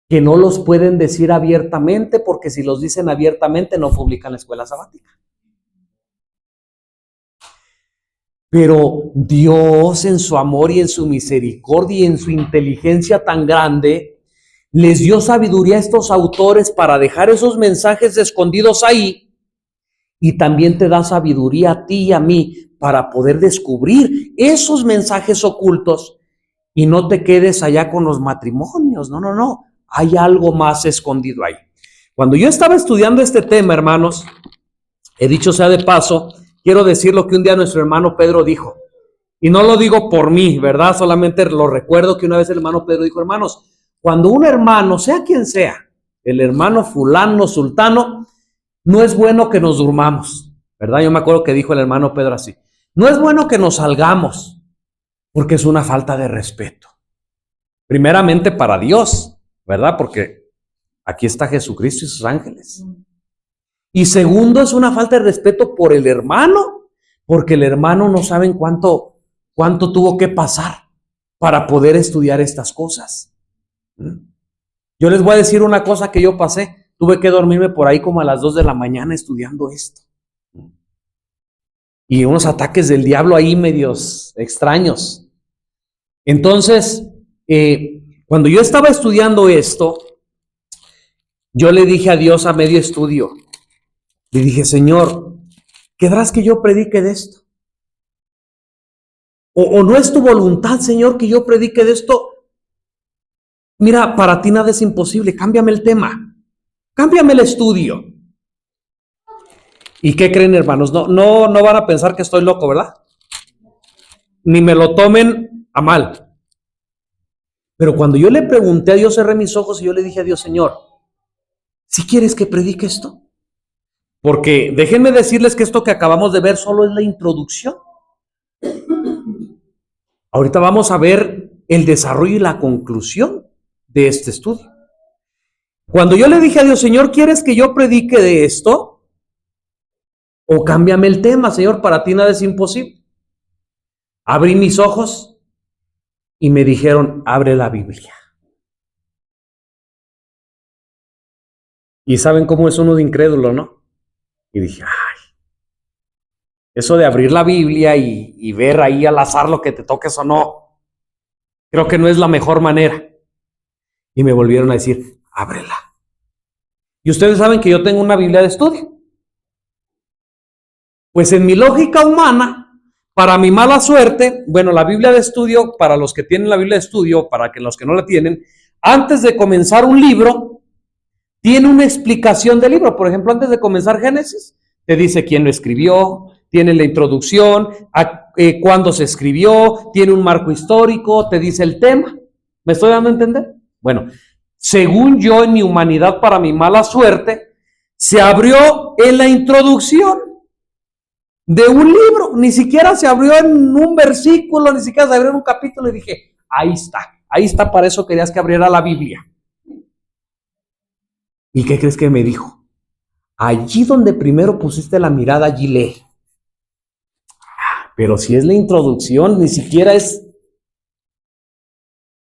Speaker 1: que no los pueden decir abiertamente, porque si los dicen abiertamente no publican la escuela sabática. Pero Dios, en su amor y en su misericordia y en su inteligencia tan grande, les dio sabiduría a estos autores para dejar esos mensajes escondidos ahí, y también te da sabiduría a ti y a mí para poder descubrir esos mensajes ocultos y no te quedes allá con los matrimonios. No. Hay algo más escondido ahí. Cuando yo estaba estudiando este tema, hermanos, he dicho sea de paso, quiero decir lo que un día nuestro hermano Pedro dijo. Y no lo digo por mí, ¿verdad? Solamente lo recuerdo que una vez el hermano Pedro dijo, hermanos, cuando un hermano, sea quien sea, el hermano fulano, sultano, no es bueno que nos durmamos, ¿verdad? Yo me acuerdo que dijo el hermano Pedro así, no es bueno que nos salgamos, porque es una falta de respeto. Primeramente para Dios, ¿verdad? Porque aquí está Jesucristo y sus ángeles. Y segundo, es una falta de respeto por el hermano, porque el hermano no saben cuánto tuvo que pasar para poder estudiar estas cosas. Yo les voy a decir una cosa que yo pasé. Tuve que dormirme por ahí como a las 2 de la mañana estudiando esto. Y unos ataques del diablo ahí medios extraños. Entonces, cuando yo estaba estudiando esto, yo le dije a Dios a medio estudio, le dije, Señor, ¿querrás que yo predique de esto? ¿O no es tu voluntad, Señor, que yo predique de esto? Mira, para ti nada es imposible, cámbiame el tema, cámbiame el estudio. ¿Y qué creen, hermanos? No van a pensar que estoy loco, ¿verdad? Ni me lo tomen a mal. Pero cuando yo le pregunté a Dios, cerré mis ojos y yo le dije a Dios, Señor, ¿sí quieres que predique esto? Porque déjenme decirles que esto que acabamos de ver solo es la introducción. Ahorita vamos a ver el desarrollo y la conclusión de este estudio. Cuando yo le dije a Dios, Señor, ¿quieres que yo predique de esto? O cámbiame el tema, Señor, para ti nada es imposible. Abrí mis ojos y me dijeron, abre la Biblia. Y saben cómo es uno de incrédulo, ¿no? Y dije, ay, eso de abrir la Biblia y ver ahí al azar lo que te toques o no, creo que no es la mejor manera. Y me volvieron a decir, ábrela. Y ustedes saben que yo tengo una Biblia de estudio. Pues en mi lógica humana, para mi mala suerte, bueno, la Biblia de estudio, para los que tienen la Biblia de estudio, para que los que no la tienen, antes de comenzar un libro, tiene una explicación del libro. Por ejemplo, antes de comenzar Génesis, te dice quién lo escribió, tiene la introducción, cuándo se escribió, tiene un marco histórico, te dice el tema. ¿Me estoy dando a entender? Bueno, según yo, en mi humanidad, para mi mala suerte, se abrió en la introducción de un libro. Ni siquiera se abrió en un versículo, ni siquiera se abrió en un capítulo. Y dije, ahí está, para eso querías que abriera la Biblia. ¿Y qué crees que me dijo? Allí donde primero pusiste la mirada, allí lee. Pero si es la introducción, ni siquiera es...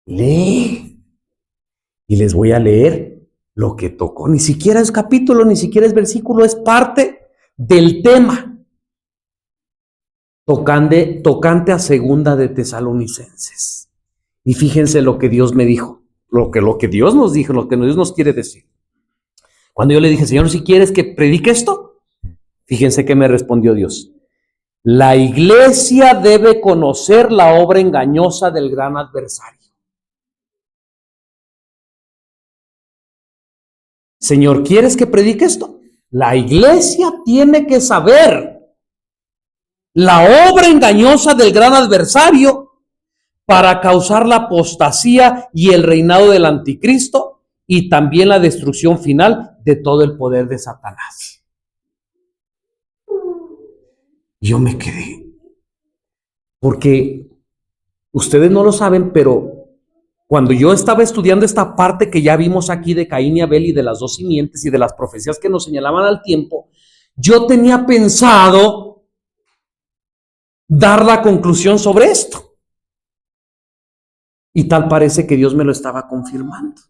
Speaker 1: Lee. Y les voy a leer lo que tocó. Ni siquiera es capítulo, ni siquiera es versículo, es parte del tema. Tocante a segunda de Tesalonicenses. Y fíjense lo que Dios me dijo, lo que Dios nos dijo, lo que Dios nos quiere decir. Cuando yo le dije, Señor, si quieres que predique esto, fíjense que me respondió Dios. La iglesia debe conocer la obra engañosa del gran adversario. Señor, ¿quieres que predique esto? La iglesia tiene que saber la obra engañosa del gran adversario para causar la apostasía y el reinado del anticristo y también la destrucción final de todo el poder de Satanás. Yo me quedé, porque ustedes no lo saben, pero cuando yo estaba estudiando esta parte que ya vimos aquí de Caín y Abel y de las dos simientes y de las profecías que nos señalaban al tiempo, yo tenía pensado dar la conclusión sobre esto. Y tal parece que Dios me lo estaba confirmando.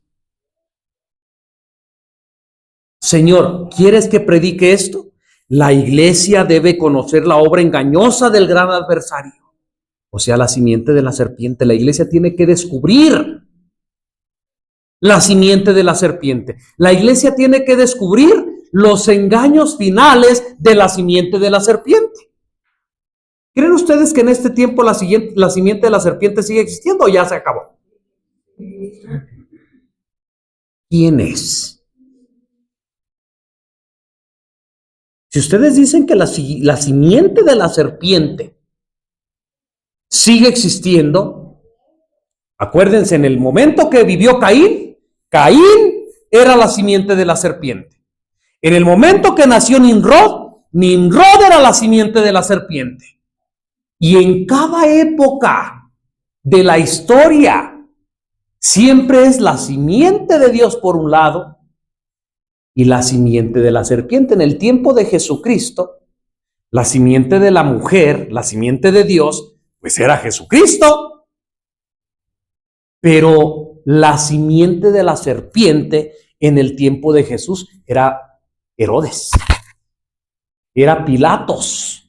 Speaker 1: Señor, ¿quieres que predique esto? La iglesia debe conocer la obra engañosa del gran adversario. O sea, la simiente de la serpiente. La iglesia tiene que descubrir la simiente de la serpiente. La iglesia tiene que descubrir los engaños finales de la simiente de la serpiente. ¿Creen ustedes que en este tiempo la simiente de la serpiente sigue existiendo o ya se acabó? ¿Quién es? Si ustedes dicen que la simiente de la serpiente sigue existiendo, acuérdense, en el momento que vivió Caín era la simiente de la serpiente. En el momento que nació Nimrod era la simiente de la serpiente. Y en cada época de la historia, siempre es la simiente de Dios por un lado y la simiente de la serpiente. En el tiempo de Jesucristo, la simiente de la mujer, la simiente de Dios, pues era Jesucristo. Pero la simiente de la serpiente en el tiempo de Jesús era Herodes, era Pilatos,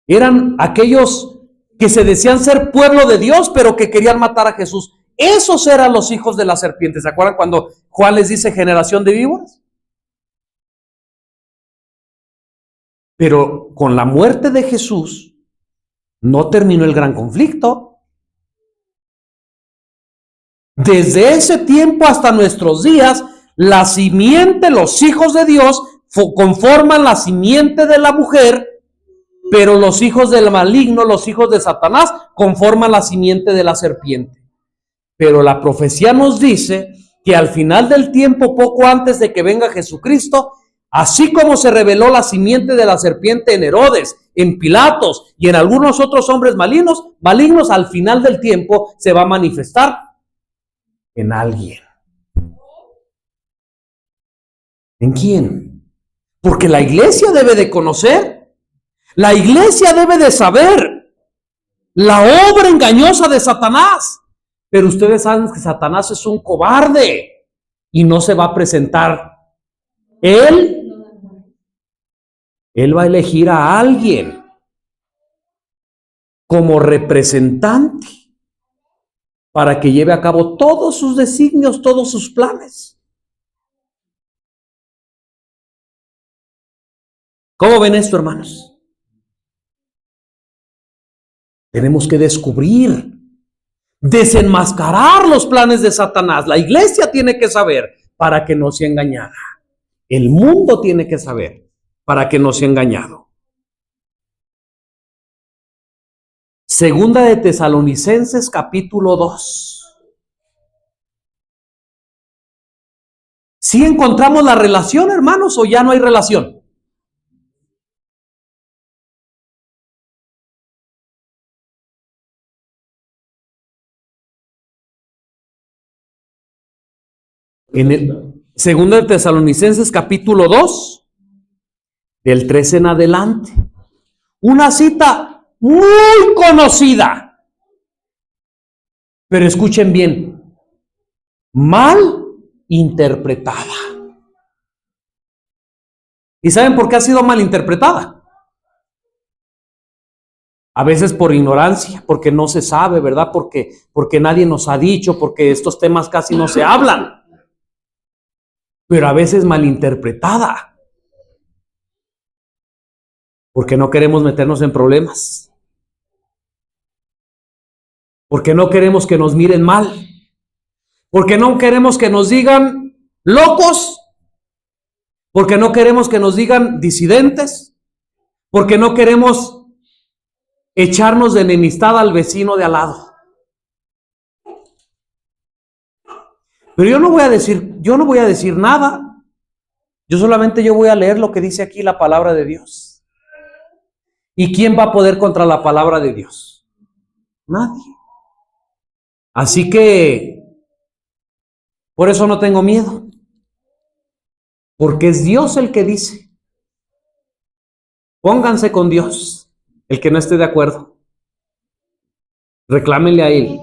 Speaker 1: eran aquellos que se decían ser pueblo de Dios, pero que querían matar a Jesús. Esos eran los hijos de la serpiente. ¿Se acuerdan cuando Juan les dice generación de víboras? Pero con la muerte de Jesús no terminó el gran conflicto. Desde ese tiempo hasta nuestros días, la simiente, los hijos de Dios, conforman la simiente de la mujer, pero los hijos del maligno, los hijos de Satanás, conforman la simiente de la serpiente. Pero la profecía nos dice que al final del tiempo, poco antes de que venga Jesucristo, así como se reveló la simiente de la serpiente en Herodes, en Pilatos y en algunos otros hombres malignos, al final del tiempo se va a manifestar en alguien. ¿En quién? Porque la iglesia debe de conocer, la iglesia debe de saber la obra engañosa de Satanás. Pero ustedes saben que Satanás es un cobarde y no se va a presentar. Él va a elegir a alguien como representante para que lleve a cabo todos sus designios, todos sus planes. ¿Cómo ven esto, hermanos? Tenemos que descubrir, desenmascarar los planes de Satanás. La iglesia tiene que saber para que no sea engañada. El mundo tiene que saber para que no sea engañado. Segunda de Tesalonicenses, capítulo 2. ¿Sí encontramos la relación, hermanos, o ya no hay relación? En el Segunda de Tesalonicenses, capítulo 2, del 13 en adelante. Una cita muy conocida. Pero escuchen bien, mal interpretada. ¿Y saben por qué ha sido mal interpretada? A veces por ignorancia, porque no se sabe, ¿verdad? Porque nadie nos ha dicho, porque estos temas casi no se hablan. Pero a veces malinterpretada, porque no queremos meternos en problemas, porque no queremos que nos miren mal, porque no queremos que nos digan locos, porque no queremos que nos digan disidentes, porque no queremos echarnos de enemistad al vecino de al lado. Pero yo no voy a decir nada. Yo voy a leer lo que dice aquí la palabra de Dios. ¿Y quién va a poder contra la palabra de Dios? Nadie. Así que por eso no tengo miedo. Porque es Dios el que dice. Pónganse con Dios. El que no esté de acuerdo, reclámenle a Él.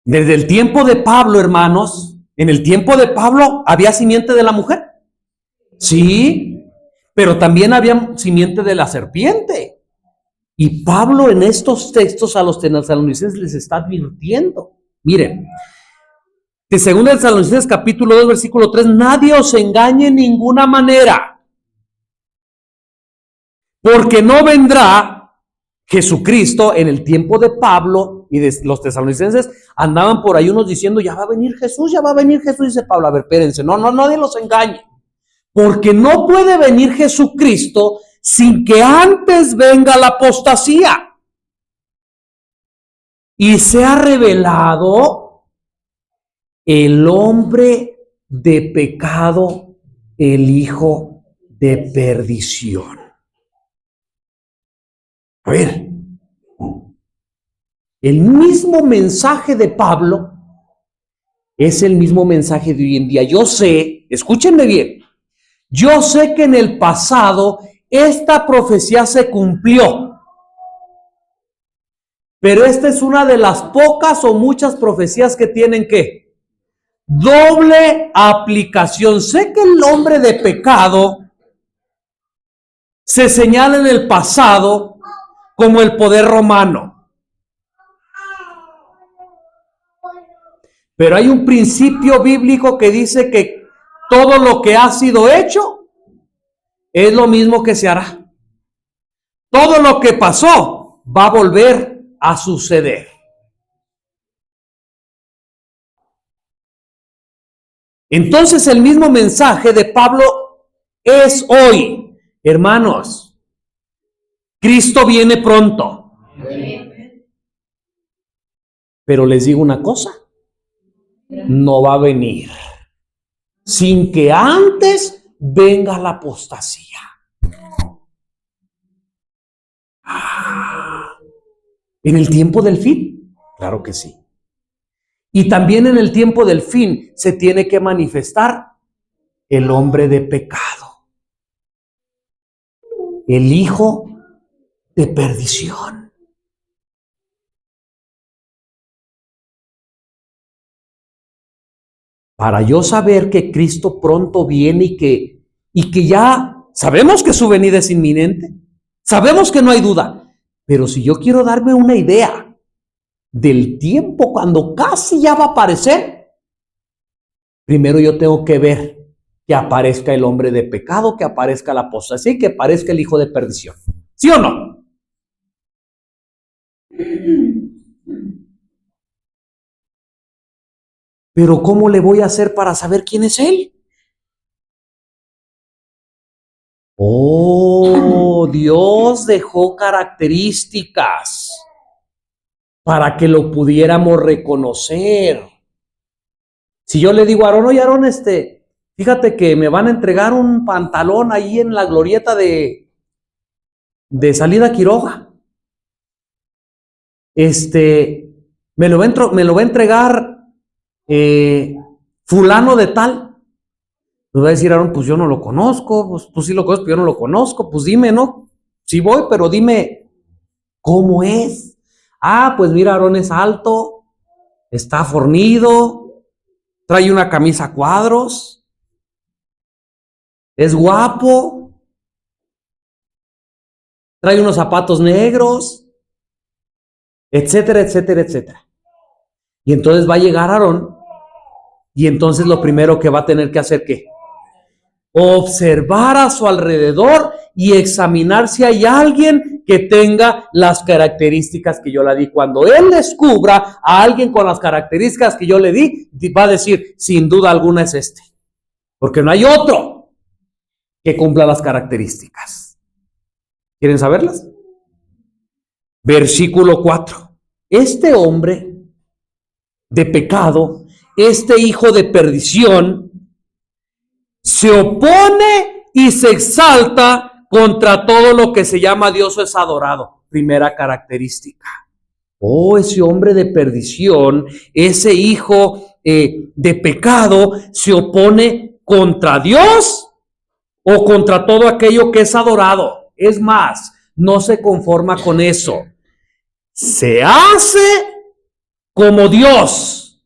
Speaker 1: Desde el tiempo de Pablo, hermanos, en el tiempo de Pablo había simiente de la mujer. Sí, pero también había simiente de la serpiente. Y Pablo en estos textos a los tesalonicenses les está advirtiendo. Miren, de 2 Tesalonicenses capítulo 2, versículo 3, nadie os engañe en ninguna manera, porque no vendrá Jesucristo. En el tiempo de Pablo y de los tesalonicenses andaban por ahí unos diciendo, ya va a venir Jesús, ya va a venir Jesús. Dice Pablo, a ver, espérense, no, nadie los engañe, porque no puede venir Jesucristo sin que antes venga la apostasía y sea revelado el hombre de pecado, el hijo de perdición. A ver, el mismo mensaje de Pablo es el mismo mensaje de hoy en día. Yo sé, escúchenme bien, yo sé que en el pasado esta profecía se cumplió, pero esta es una de las pocas o muchas profecías que tienen ¿qué? Doble aplicación. Sé que el hombre de pecado se señala en el pasado como el poder romano. Pero hay un principio bíblico que dice que todo lo que ha sido hecho es lo mismo que se hará. Todo lo que pasó va a volver a suceder. Entonces el mismo mensaje de Pablo es hoy. Hermanos, Cristo viene pronto. Pero les digo una cosa, no va a venir sin que antes venga la apostasía. ¿En el tiempo del fin? Claro que sí. Y también en el tiempo del fin se tiene que manifestar el hombre de pecado, el hijo de perdición. Para yo saber que Cristo pronto viene y que ya sabemos que su venida es inminente, sabemos que no hay duda, pero si yo quiero darme una idea del tiempo cuando casi ya va a aparecer, primero yo tengo que ver que aparezca el hombre de pecado, que aparezca la apostasía y que aparezca el hijo de perdición. ¿Sí o no? Pero ¿cómo le voy a hacer para saber quién es él? Oh, Dios dejó características para que lo pudiéramos reconocer. Si yo le digo a Aarón, oye Aarón, fíjate que me van a entregar un pantalón ahí en la glorieta de Salida Quiroga. Me lo va a entregar fulano de tal. Nos va a decir Aarón, pues yo no lo conozco, pues tú sí lo conoces, pero yo no lo conozco, pues dime, ¿no? Sí voy, pero dime, ¿cómo es? Ah, pues mira, Aarón es alto, está fornido, trae una camisa a cuadros, es guapo, trae unos zapatos negros, etcétera, etcétera, etcétera. Y entonces va a llegar Aarón, y entonces lo primero que va a tener que hacer, ¿qué? Observar a su alrededor y examinar si hay alguien que tenga las características que yo le di. Cuando él descubra a alguien con las características que yo le di, va a decir, sin duda alguna es este. Porque no hay otro que cumpla las características. ¿Quieren saberlas? Versículo 4. Este hombre de pecado, este hijo de perdición, se opone y se exalta contra todo lo que se llama Dios o es adorado. Primera característica. Oh, ese hombre de perdición, ese hijo de pecado, se opone contra Dios o contra todo aquello que es adorado. Es más, no se conforma con eso. Se hace como Dios.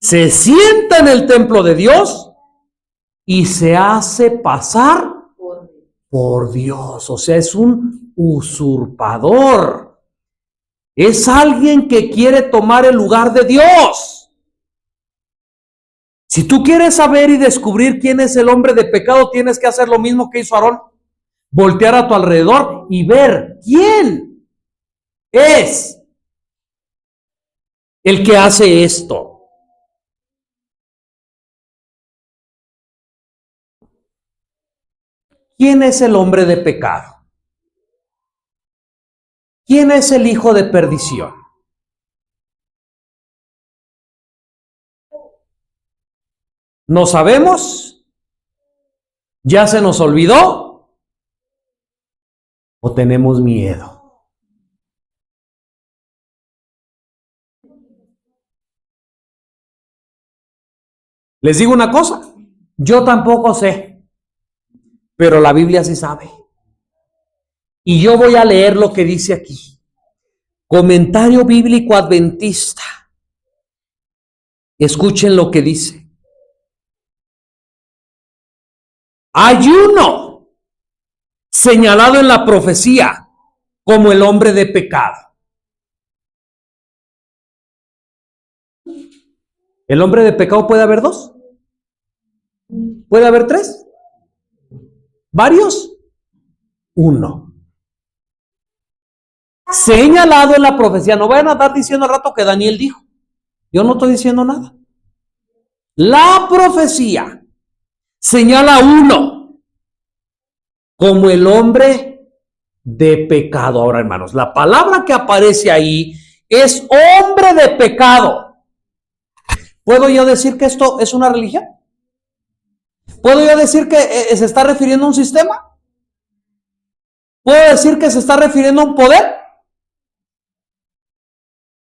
Speaker 1: Se sienta en el templo de Dios y se hace pasar por Dios. O sea, es un usurpador. Es alguien que quiere tomar el lugar de Dios. Si tú quieres saber y descubrir quién es el hombre de pecado, tienes que hacer lo mismo que hizo Aarón. Voltear a tu alrededor y ver quién es el que hace esto. ¿Quién es el hombre de pecado? ¿Quién es el hijo de perdición? ¿No sabemos? ¿Ya se nos olvidó? ¿O tenemos miedo? Les digo una cosa, yo tampoco sé. Pero la Biblia sí sabe. Y yo voy a leer lo que dice aquí. Comentario bíblico adventista. Escuchen lo que dice. Hay uno señalado en la profecía como el hombre de pecado. ¿El hombre de pecado puede haber dos? ¿Puede haber tres? ¿Varios? Uno. Señalado en la profecía. No vayan a estar diciendo al rato que Daniel dijo. Yo no estoy diciendo nada. La profecía señala a uno como el hombre de pecado. Ahora, hermanos, la palabra que aparece ahí es hombre de pecado. ¿Puedo yo decir que esto es una religión? ¿Puedo yo decir que se está refiriendo a un sistema? ¿Puedo decir que se está refiriendo a un poder?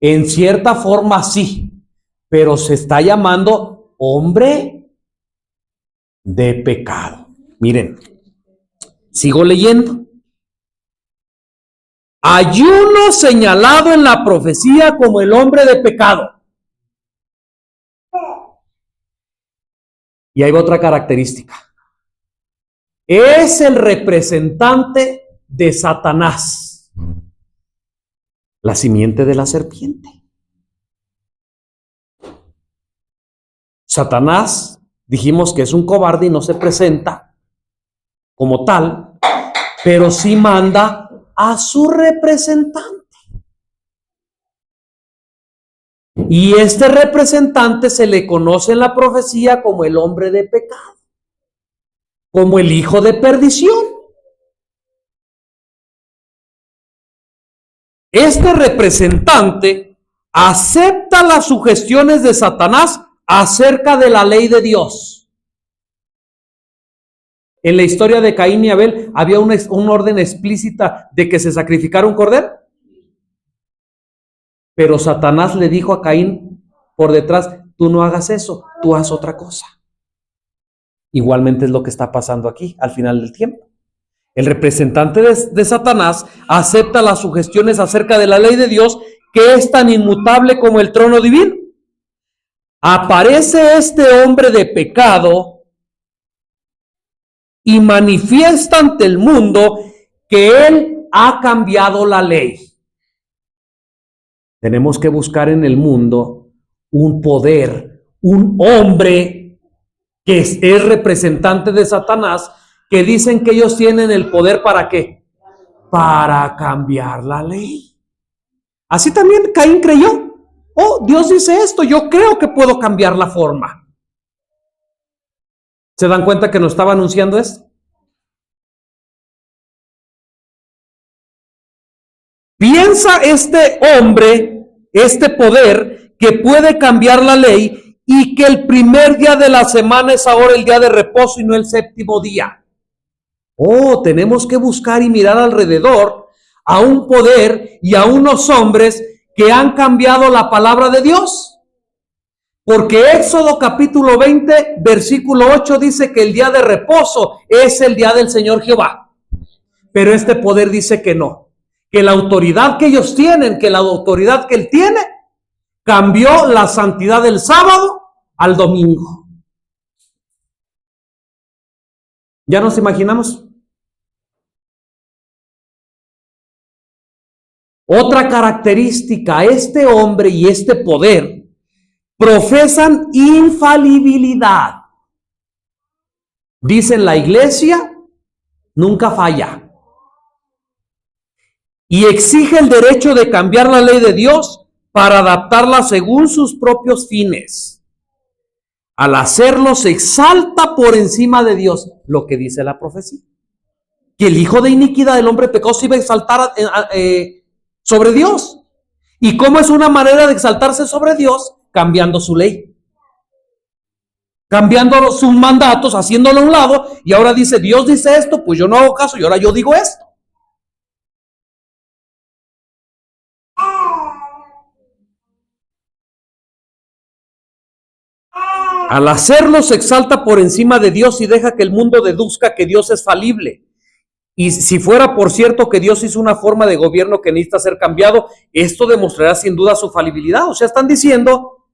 Speaker 1: En cierta forma sí, pero se está llamando hombre de pecado. Miren, sigo leyendo. Hay uno señalado en la profecía como el hombre de pecado. Y hay otra característica. Es el representante de Satanás, la simiente de la serpiente. Satanás, dijimos que es un cobarde y no se presenta como tal, pero sí manda a su representante. Y este representante se le conoce en la profecía como el hombre de pecado, como el hijo de perdición. Este representante acepta las sugestiones de Satanás acerca de la ley de Dios. En la historia de Caín y Abel había una orden explícita de que se sacrificara un cordero. Pero Satanás le dijo a Caín por detrás, tú no hagas eso, tú haz otra cosa. Igualmente es lo que está pasando aquí al final del tiempo. El representante de Satanás acepta las sugestiones acerca de la ley de Dios, que es tan inmutable como el trono divino. Aparece este hombre de pecado y manifiesta ante el mundo que él ha cambiado la ley. Tenemos que buscar en el mundo un poder, un hombre que es representante de Satanás, que dicen que ellos tienen el poder ¿para qué? Para cambiar la ley. Así también Caín creyó. Oh, Dios dice esto, yo creo que puedo cambiar la forma. ¿Se dan cuenta que nos estaba anunciando esto? Piensa este hombre, este poder que puede cambiar la ley y que el primer día de la semana es ahora el día de reposo y no el séptimo día. Oh, tenemos que buscar y mirar alrededor a un poder y a unos hombres que han cambiado la palabra de Dios. Porque Éxodo capítulo 20, versículo 8 dice que el día de reposo es el día del Señor Jehová. Pero este poder dice que no, que la autoridad que ellos tienen, que la autoridad que él tiene, cambió la santidad del sábado al domingo. ¿Ya nos imaginamos? Otra característica, este hombre y este poder profesan infalibilidad. Dicen la iglesia nunca falla. Y exige el derecho de cambiar la ley de Dios para adaptarla según sus propios fines. Al hacerlo se exalta por encima de Dios, lo que dice la profecía. Que el hijo de iniquidad del hombre pecoso iba a exaltar sobre Dios. ¿Y cómo es una manera de exaltarse sobre Dios? Cambiando su ley. Cambiando sus mandatos, haciéndolo a un lado, y ahora dice, Dios dice esto, pues yo no hago caso, y ahora yo digo esto. Al hacerlo se exalta por encima de Dios y deja que el mundo deduzca que Dios es falible. Y si fuera por cierto que Dios hizo una forma de gobierno que necesita ser cambiado, esto demostrará sin duda su falibilidad. O sea, están diciendo,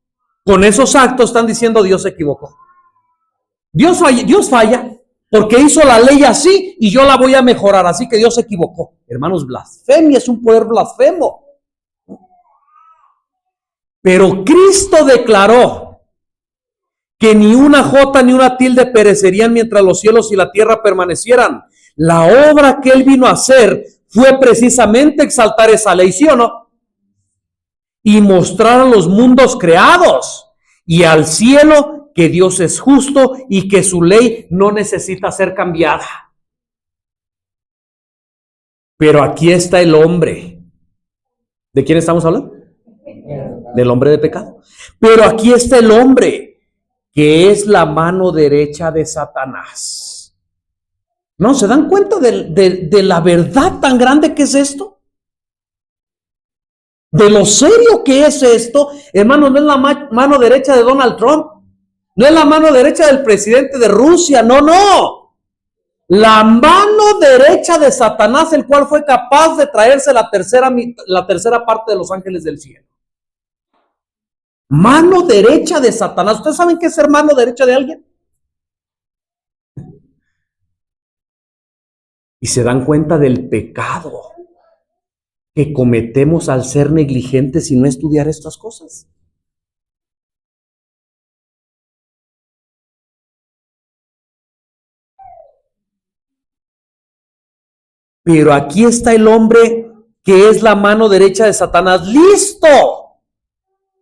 Speaker 1: con esos actos están diciendo Dios se equivocó. Dios falla porque hizo la ley así y yo la voy a mejorar, así que Dios se equivocó. Hermanos, blasfemia es un poder blasfemo. Pero Cristo declaró que ni una jota ni una tilde perecerían mientras los cielos y la tierra permanecieran. La obra que él vino a hacer fue precisamente exaltar esa ley, ¿sí o no? Y mostrar a los mundos creados y al cielo que Dios es justo y que su ley no necesita ser cambiada. Pero aquí está el hombre. ¿De quién estamos hablando? Del hombre de pecado. Pero aquí está el hombre que es la mano derecha de Satanás. ¿No se dan cuenta de la verdad tan grande que es esto? De lo serio que es esto. Hermano, no es la mano derecha de Donald Trump. No es la mano derecha del presidente de Rusia. No, no. La mano derecha de Satanás, el cual fue capaz de traerse la tercera parte de los ángeles del cielo. Mano derecha de Satanás. ¿Ustedes saben qué es ser mano derecha de alguien? Y se dan cuenta del pecado que cometemos al ser negligentes y no estudiar estas cosas. Pero aquí está el hombre que es la mano derecha de Satanás, listo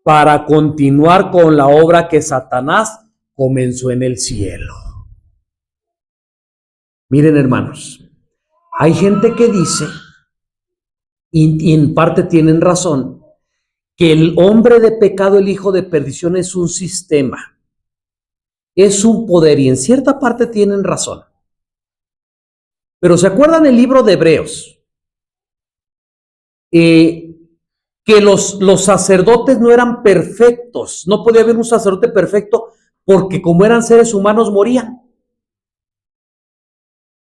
Speaker 1: para continuar con la obra que Satanás comenzó en el cielo. Miren, hermanos, hay gente que dice, y en parte tienen razón, que el hombre de pecado, el hijo de perdición, es un sistema, es un poder, y en cierta parte tienen razón. Pero ¿se acuerdan el libro de Hebreos? Que los sacerdotes no eran perfectos, no podía haber un sacerdote perfecto porque como eran seres humanos morían.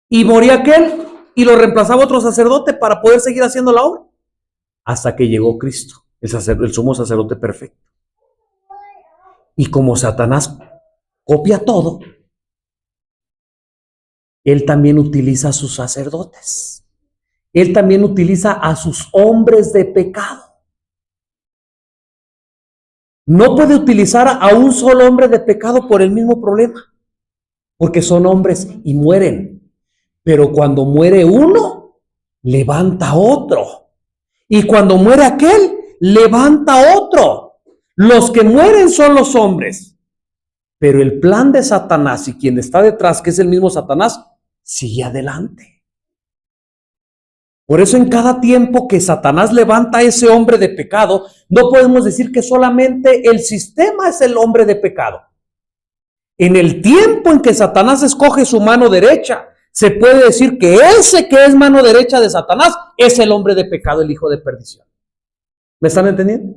Speaker 1: Y moría aquel y lo reemplazaba otro sacerdote para poder seguir haciendo la obra. Hasta que llegó Cristo, el sumo sacerdote perfecto. Y como Satanás copia todo, él también utiliza a sus sacerdotes. Él también utiliza a sus hombres de pecado. No puede utilizar a un solo hombre de pecado por el mismo problema, porque son hombres y mueren. Pero cuando muere uno, levanta otro. Y cuando muere aquel, levanta otro. Los que mueren son los hombres. Pero el plan de Satanás y quien está detrás, que es el mismo Satanás, sigue adelante. Por eso en cada tiempo que Satanás levanta a ese hombre de pecado, no podemos decir que solamente el sistema es el hombre de pecado. En el tiempo en que Satanás escoge su mano derecha, se puede decir que ese que es mano derecha de Satanás es el hombre de pecado, el hijo de perdición. ¿Me están entendiendo?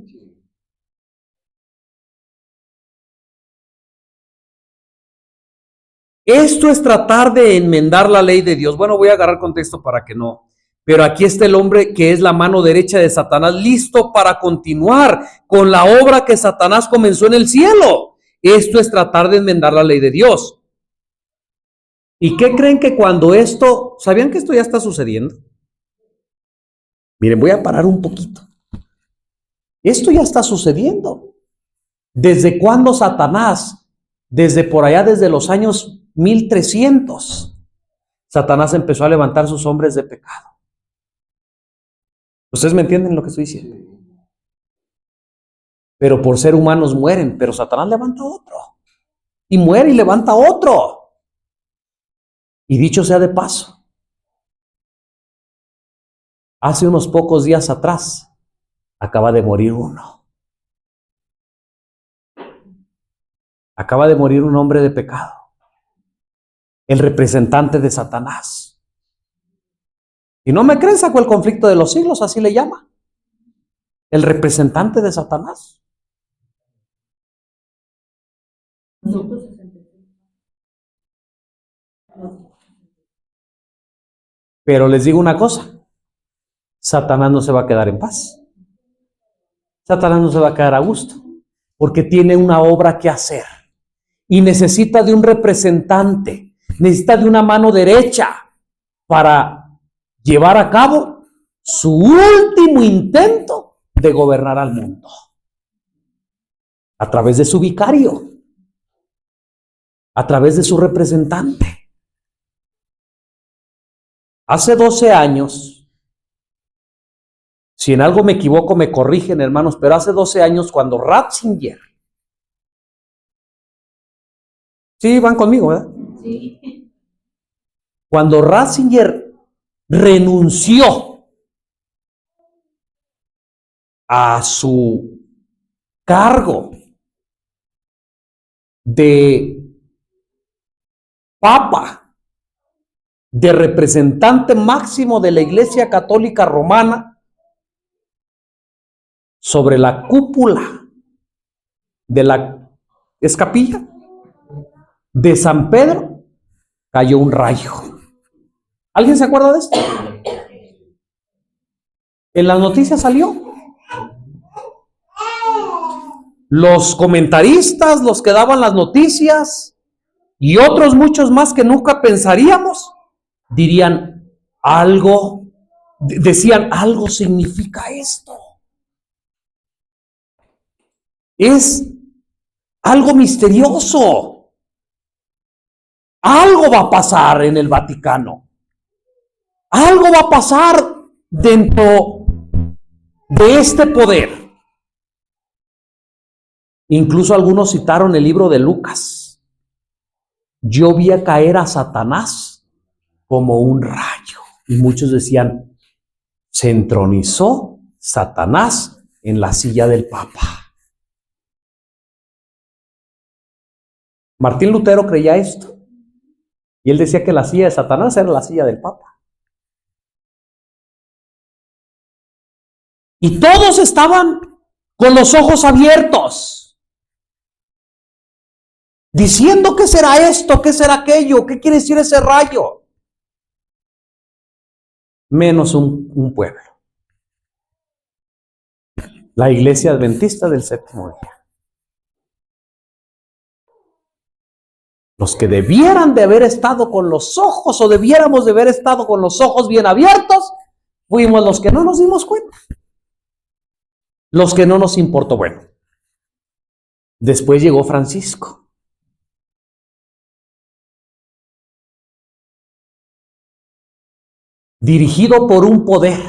Speaker 1: Esto es tratar de enmendar la ley de Dios. Bueno, voy a agarrar contexto para que no. Pero aquí está el hombre que es la mano derecha de Satanás, listo para continuar con la obra que Satanás comenzó en el cielo. Esto es tratar de enmendar la ley de Dios. ¿Y qué creen que cuando esto, sabían que esto ya está sucediendo? Miren, voy a parar un poquito. Esto ya está sucediendo. ¿Desde cuándo Satanás? Desde por allá, desde los años 1300, Satanás empezó a levantar sus hombres de pecado. ¿Ustedes me entienden lo que estoy diciendo? Pero por ser humanos mueren, pero Satanás levanta otro. Y muere y levanta otro. Y dicho sea de paso, hace unos pocos días atrás, acaba de morir uno. Acaba de morir un hombre de pecado. El representante de Satanás. Y no me creen, sacó el conflicto de los siglos, así le llama. El representante de Satanás. Pero les digo una cosa, Satanás no se va a quedar en paz. Satanás no se va a quedar a gusto, porque tiene una obra que hacer. Y necesita de un representante, necesita de una mano derecha para llevar a cabo su último intento de gobernar al mundo. A través de su vicario, a través de su representante. Hace 12 años, si en algo me equivoco me corrigen, hermanos, pero hace 12 años cuando Ratzinger, sí, van conmigo, ¿verdad? Sí. Cuando Ratzinger renunció a su cargo de papa, de representante máximo de la Iglesia Católica Romana, sobre la cúpula de la capilla de San Pedro cayó un rayo. ¿Alguien se acuerda de esto? En las noticias salió. Los comentaristas, los que daban las noticias y otros muchos más que nunca pensaríamos, dirían algo, decían algo significa esto. Es algo misterioso. Algo va a pasar en el Vaticano. Algo va a pasar dentro de este poder. Incluso algunos citaron el libro de Lucas. Yo vi a caer a Satanás como un rayo. Y muchos decían, se entronizó Satanás en la silla del Papa. Martín Lutero creía esto. Y él decía que la silla de Satanás era la silla del Papa. Y todos estaban con los ojos abiertos, diciendo qué será esto, qué será aquello, qué quiere decir ese rayo. Menos un pueblo. La Iglesia Adventista del Séptimo Día. Los que debieran de haber estado con los ojos, o debiéramos de haber estado con los ojos bien abiertos, fuimos los que no nos dimos cuenta. Los que no nos importó. Bueno, después llegó Francisco. Dirigido por un poder,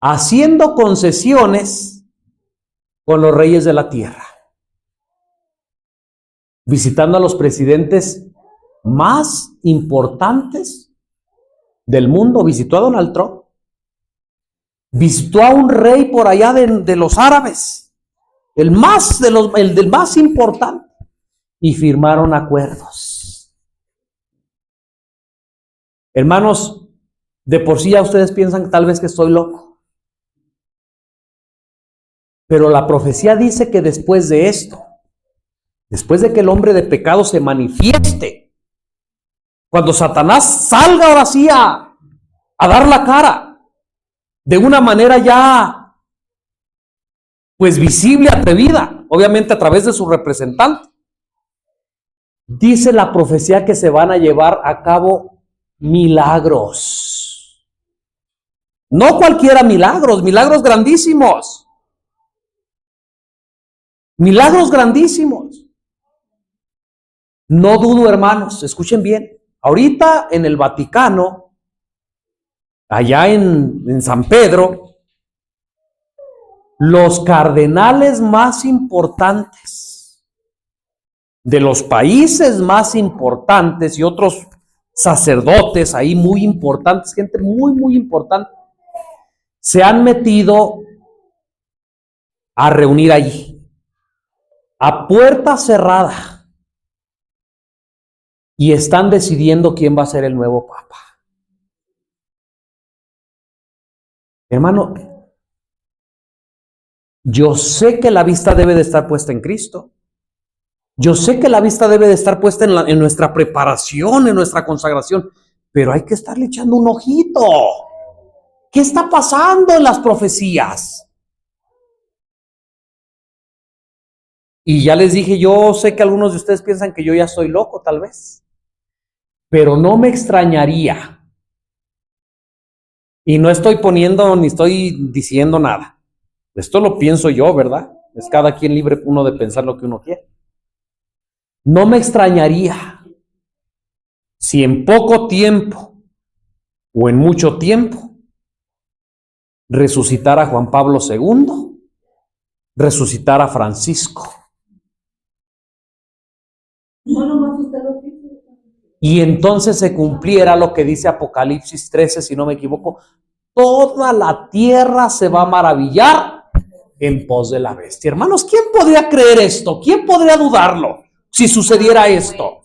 Speaker 1: haciendo concesiones con los reyes de la tierra, visitando a los presidentes más importantes del mundo. Visitó a Donald Trump, visitó a un rey por allá de los árabes, el del más importante, y firmaron acuerdos. Hermanos, de por sí ya ustedes piensan tal vez que estoy loco, pero la profecía dice que después de esto, después de que el hombre de pecado se manifieste, cuando Satanás salga ahora sí a dar la cara, de una manera ya, pues visible, atrevida, obviamente a través de su representante, dice la profecía que se van a llevar a cabo milagros. No cualquiera milagros, milagros grandísimos. Milagros grandísimos. No dudo, hermanos, escuchen bien. Ahorita en el Vaticano, allá en San Pedro, los cardenales más importantes de los países más importantes y otros sacerdotes ahí muy importantes, gente muy, muy importante, se han metido a reunir allí, a puerta cerrada, y están decidiendo quién va a ser el nuevo papa. Hermano, yo sé que la vista debe de estar puesta en Cristo. Yo sé que la vista debe de estar puesta en nuestra preparación, en nuestra consagración, pero hay que estarle echando un ojito. ¿Qué está pasando en las profecías? Y ya les dije, yo sé que algunos de ustedes piensan que yo ya soy loco, tal vez, pero no me extrañaría. Y no estoy poniendo ni estoy diciendo nada. Esto lo pienso yo, ¿verdad? Es cada quien libre uno de pensar lo que uno quiere. No me extrañaría si en poco tiempo o en mucho tiempo resucitara Juan Pablo II, resucitara Francisco. Y entonces se cumpliera lo que dice Apocalipsis 13, si no me equivoco, toda la tierra se va a maravillar en pos de la bestia. Hermanos, ¿quién podría creer esto? ¿Quién podría dudarlo si sucediera esto?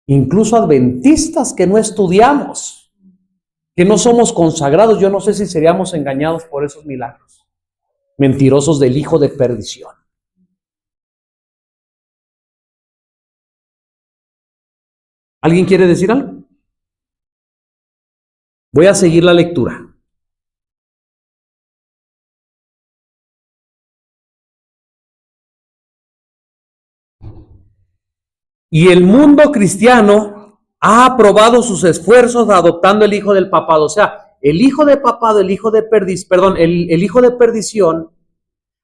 Speaker 1: Incluso adventistas que no estudiamos, que no somos consagrados, yo no sé si seríamos engañados por esos milagros. Mentirosos del hijo de perdición. ¿Alguien quiere decir algo? Voy a seguir la lectura. Y el mundo cristiano ha aprobado sus esfuerzos adoptando el hijo del papado. O sea, el hijo de papado, el hijo de perdición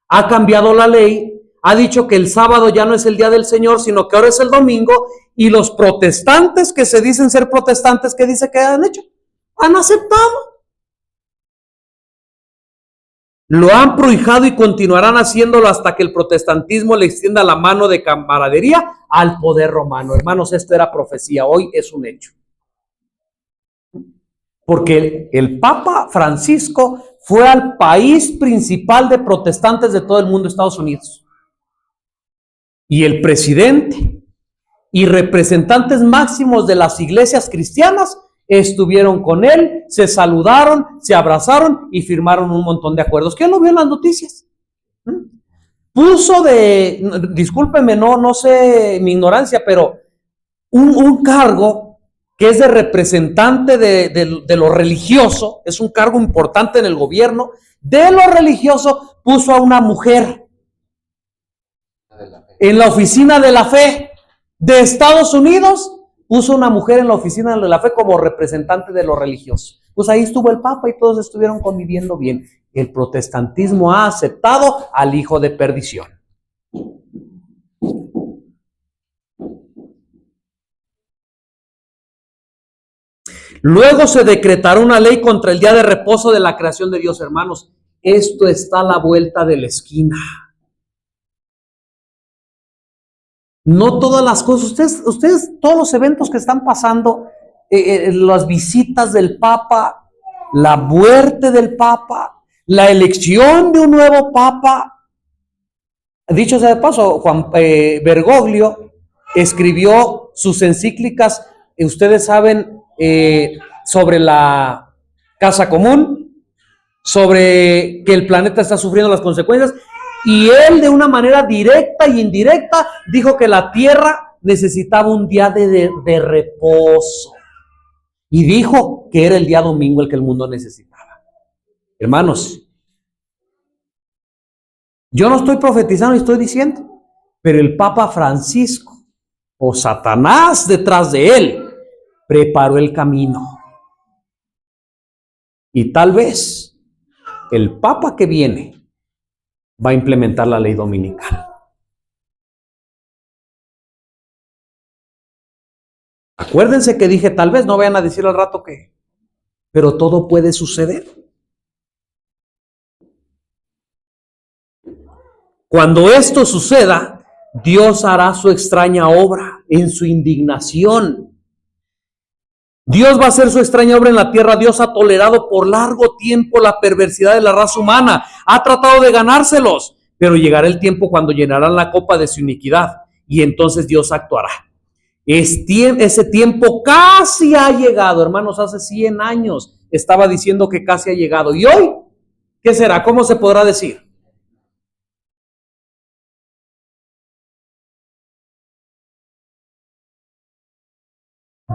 Speaker 1: ha cambiado la ley, ha dicho que el sábado ya no es el día del Señor, sino que ahora es el domingo, y los protestantes que se dicen ser protestantes, ¿qué dice que han hecho? Han aceptado. Lo han prohijado y continuarán haciéndolo hasta que el protestantismo le extienda la mano de camaradería al poder romano. Hermanos, esto era profecía, hoy es un hecho. Porque el Papa Francisco fue al país principal de protestantes de todo el mundo, Estados Unidos. Y el presidente y representantes máximos de las iglesias cristianas estuvieron con él, se saludaron, se abrazaron y firmaron un montón de acuerdos. ¿Quién lo vio en las noticias? Puso discúlpeme, no sé mi ignorancia, pero un cargo que es de representante de lo religioso, es un cargo importante en el gobierno, de lo religioso puso a una mujer en la oficina de la fe de Estados Unidos. Puso una mujer en la oficina de la fe como representante de lo religioso. Pues ahí estuvo el Papa y todos estuvieron conviviendo bien. El protestantismo ha aceptado al hijo de perdición. Luego se decretará una ley contra el día de reposo de la creación de Dios, hermanos. Esto está a la vuelta de la esquina. No todas las cosas, ustedes todos los eventos que están pasando, las visitas del Papa, la muerte del Papa, la elección de un nuevo Papa. Dicho sea de paso, Juan Bergoglio escribió sus encíclicas, ustedes saben, sobre la casa común, sobre que el planeta está sufriendo las consecuencias. Y él, de una manera directa y indirecta, dijo que la tierra necesitaba un día de reposo. Y dijo que era el día domingo el que el mundo necesitaba. Hermanos, yo no estoy profetizando y estoy diciendo, pero el Papa Francisco, o Satanás detrás de él, preparó el camino. Y tal vez el Papa que viene va a implementar la ley dominical. Acuérdense que dije, tal vez no vayan a decir al rato que, pero todo puede suceder. Cuando esto suceda, Dios hará su extraña obra en su indignación. Dios va a hacer su extraña obra en la tierra. Dios ha tolerado por largo tiempo la perversidad de la raza humana. Ha tratado de ganárselos, pero llegará el tiempo cuando llenarán la copa de su iniquidad y entonces Dios actuará. Ese tiempo casi ha llegado, hermanos. Hace 100 años estaba diciendo que casi ha llegado. ¿Y hoy qué será? ¿Cómo se podrá decir?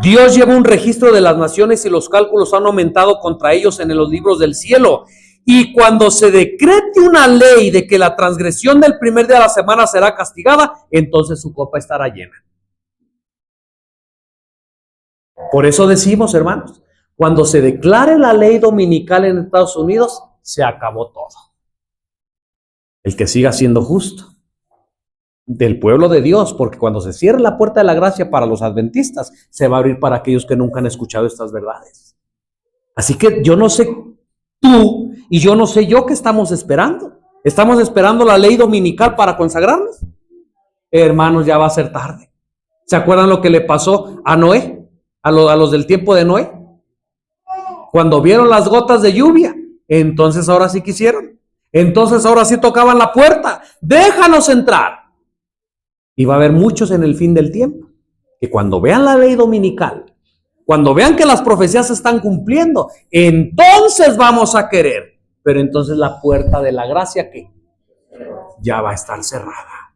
Speaker 1: Dios lleva un registro de las naciones y los cálculos han aumentado contra ellos en los libros del cielo. Y cuando se decrete una ley de que la transgresión del primer día de la semana será castigada, entonces su copa estará llena. Por eso decimos, hermanos, cuando se declare la ley dominical en Estados Unidos, se acabó todo. El que siga siendo justo del pueblo de Dios, porque cuando se cierre la puerta de la gracia para los adventistas, se va a abrir para aquellos que nunca han escuchado estas verdades. Así que yo no sé tú y yo no sé yo qué estamos esperando. ¿Estamos esperando la ley dominical para consagrarnos? Hermanos, ya va a ser tarde. ¿Se acuerdan lo que le pasó a Noé? A los del tiempo de Noé. Cuando vieron las gotas de lluvia, entonces ahora sí quisieron. Entonces ahora sí tocaban la puerta. Déjanos entrar. Y va a haber muchos en el fin del tiempo que cuando vean la ley dominical, cuando vean que las profecías se están cumpliendo, entonces vamos a querer. Pero entonces la puerta de la gracia, ¿qué? Ya va a estar cerrada.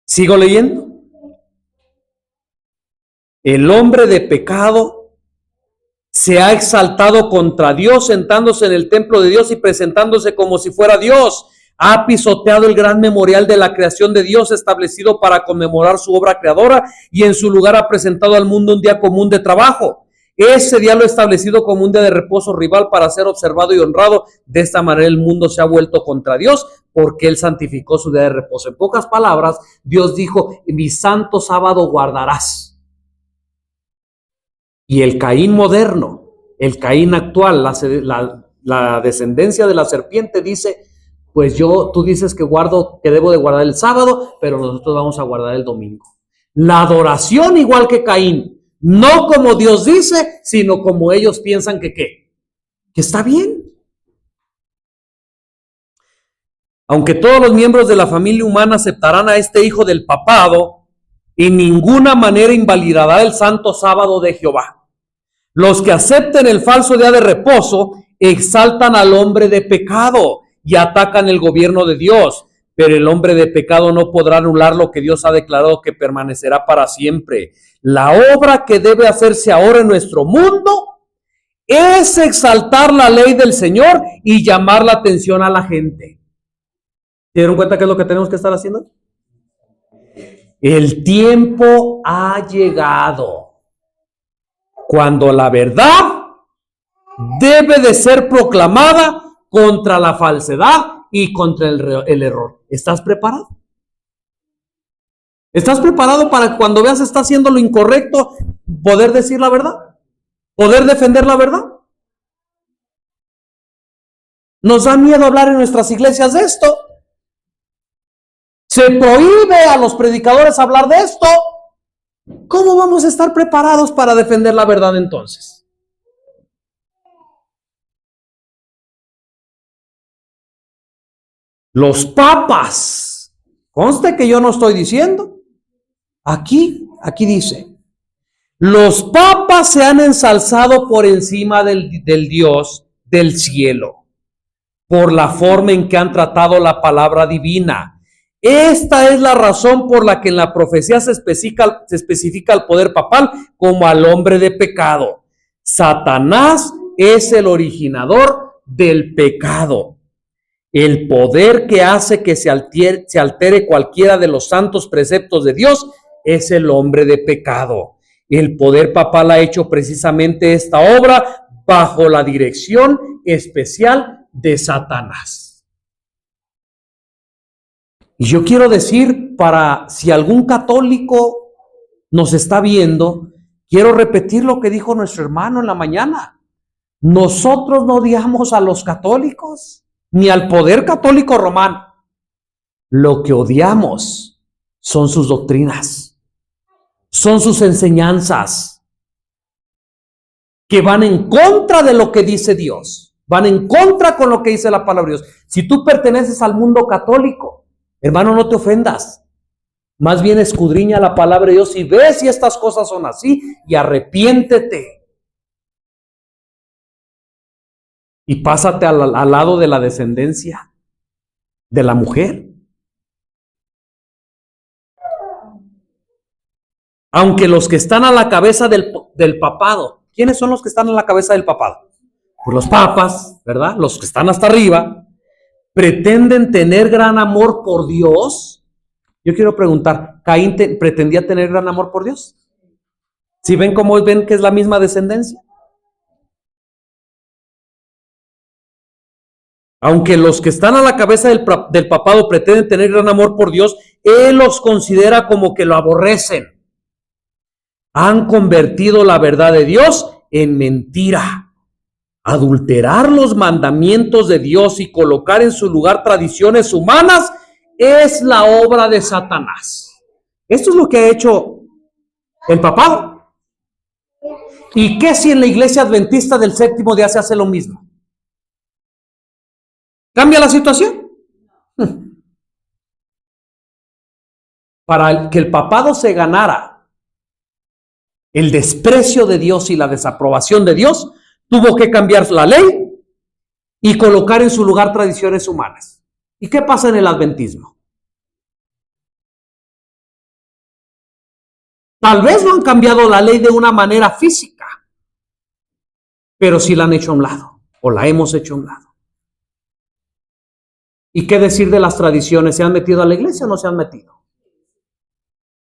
Speaker 1: ¿Sigo leyendo? El hombre de pecado se ha exaltado contra Dios, sentándose en el templo de Dios y presentándose como si fuera Dios. Ha pisoteado el gran memorial de la creación de Dios establecido para conmemorar su obra creadora y en su lugar ha presentado al mundo un día común de trabajo. Ese día lo ha establecido como un día de reposo rival para ser observado y honrado. De esta manera el mundo se ha vuelto contra Dios porque Él santificó su día de reposo. En pocas palabras, Dios dijo, mi santo sábado guardarás. Y el Caín moderno, el Caín actual, la descendencia de la serpiente dice, pues tú dices que debo de guardar el sábado, pero nosotros vamos a guardar el domingo. La adoración igual que Caín, no como Dios dice, sino como ellos piensan que ¿qué? Que está bien. Aunque todos los miembros de la familia humana aceptarán a este hijo del papado, en ninguna manera invalidará el santo sábado de Jehová. Los que acepten el falso día de reposo exaltan al hombre de pecado y atacan el gobierno de Dios, pero el hombre de pecado no podrá anular lo que Dios ha declarado que permanecerá para siempre. La obra que debe hacerse ahora en nuestro mundo es exaltar la ley del Señor y llamar la atención a la gente. ¿Se dieron cuenta qué es lo que tenemos que estar haciendo? El tiempo ha llegado cuando la verdad debe de ser proclamada contra la falsedad y contra el error. ¿Estás preparado? ¿Estás preparado para cuando veas está haciendo lo incorrecto, poder decir la verdad? ¿Poder defender la verdad? Nos da miedo hablar en nuestras iglesias de esto. Se prohíbe a los predicadores hablar de esto. ¿Cómo vamos a estar preparados para defender la verdad entonces? Los papas, conste que yo no estoy diciendo, aquí dice, los papas se han ensalzado por encima del Dios del cielo, por la forma en que han tratado la palabra divina. Esta es la razón por la que en la profecía se especifica al poder papal como al hombre de pecado. Satanás es el originador del pecado. El poder que hace que se altere cualquiera de los santos preceptos de Dios es el hombre de pecado. El poder papal ha hecho precisamente esta obra bajo la dirección especial de Satanás. Y yo quiero decir, para si algún católico nos está viendo, quiero repetir lo que dijo nuestro hermano en la mañana. Nosotros no odiamos a los católicos, ni al poder católico romano. Lo que odiamos son sus doctrinas, son sus enseñanzas, que van en contra de lo que dice Dios, van en contra con lo que dice la palabra de Dios. Si tú perteneces al mundo católico, hermano, no te ofendas. Más bien escudriña la palabra de Dios y ve si estas cosas son así y arrepiéntete. Y pásate al lado de la descendencia de la mujer. Aunque los que están a la cabeza del papado, ¿quiénes son los que están a la cabeza del papado? Pues los papas, ¿verdad? Los que están hasta arriba, pretenden tener gran amor por Dios. Yo quiero preguntar, ¿Caín pretendía tener gran amor por Dios? ¿Sí ven cómo ven que es la misma descendencia? Aunque los que están a la cabeza del papado pretenden tener gran amor por Dios, Él los considera como que lo aborrecen. Han convertido la verdad de Dios en mentira. Adulterar los mandamientos de Dios y colocar en su lugar tradiciones humanas es la obra de Satanás. Esto es lo que ha hecho el papado. ¿Y qué si en la iglesia adventista del séptimo día se hace lo mismo? ¿Cambia la situación? Para que el papado se ganara el desprecio de Dios y la desaprobación de Dios, tuvo que cambiar la ley y colocar en su lugar tradiciones humanas. ¿Y qué pasa en el adventismo? Tal vez no han cambiado la ley de una manera física, pero sí la han hecho a un lado, o la hemos hecho a un lado. ¿Y qué decir de las tradiciones? ¿Se han metido a la iglesia o no se han metido?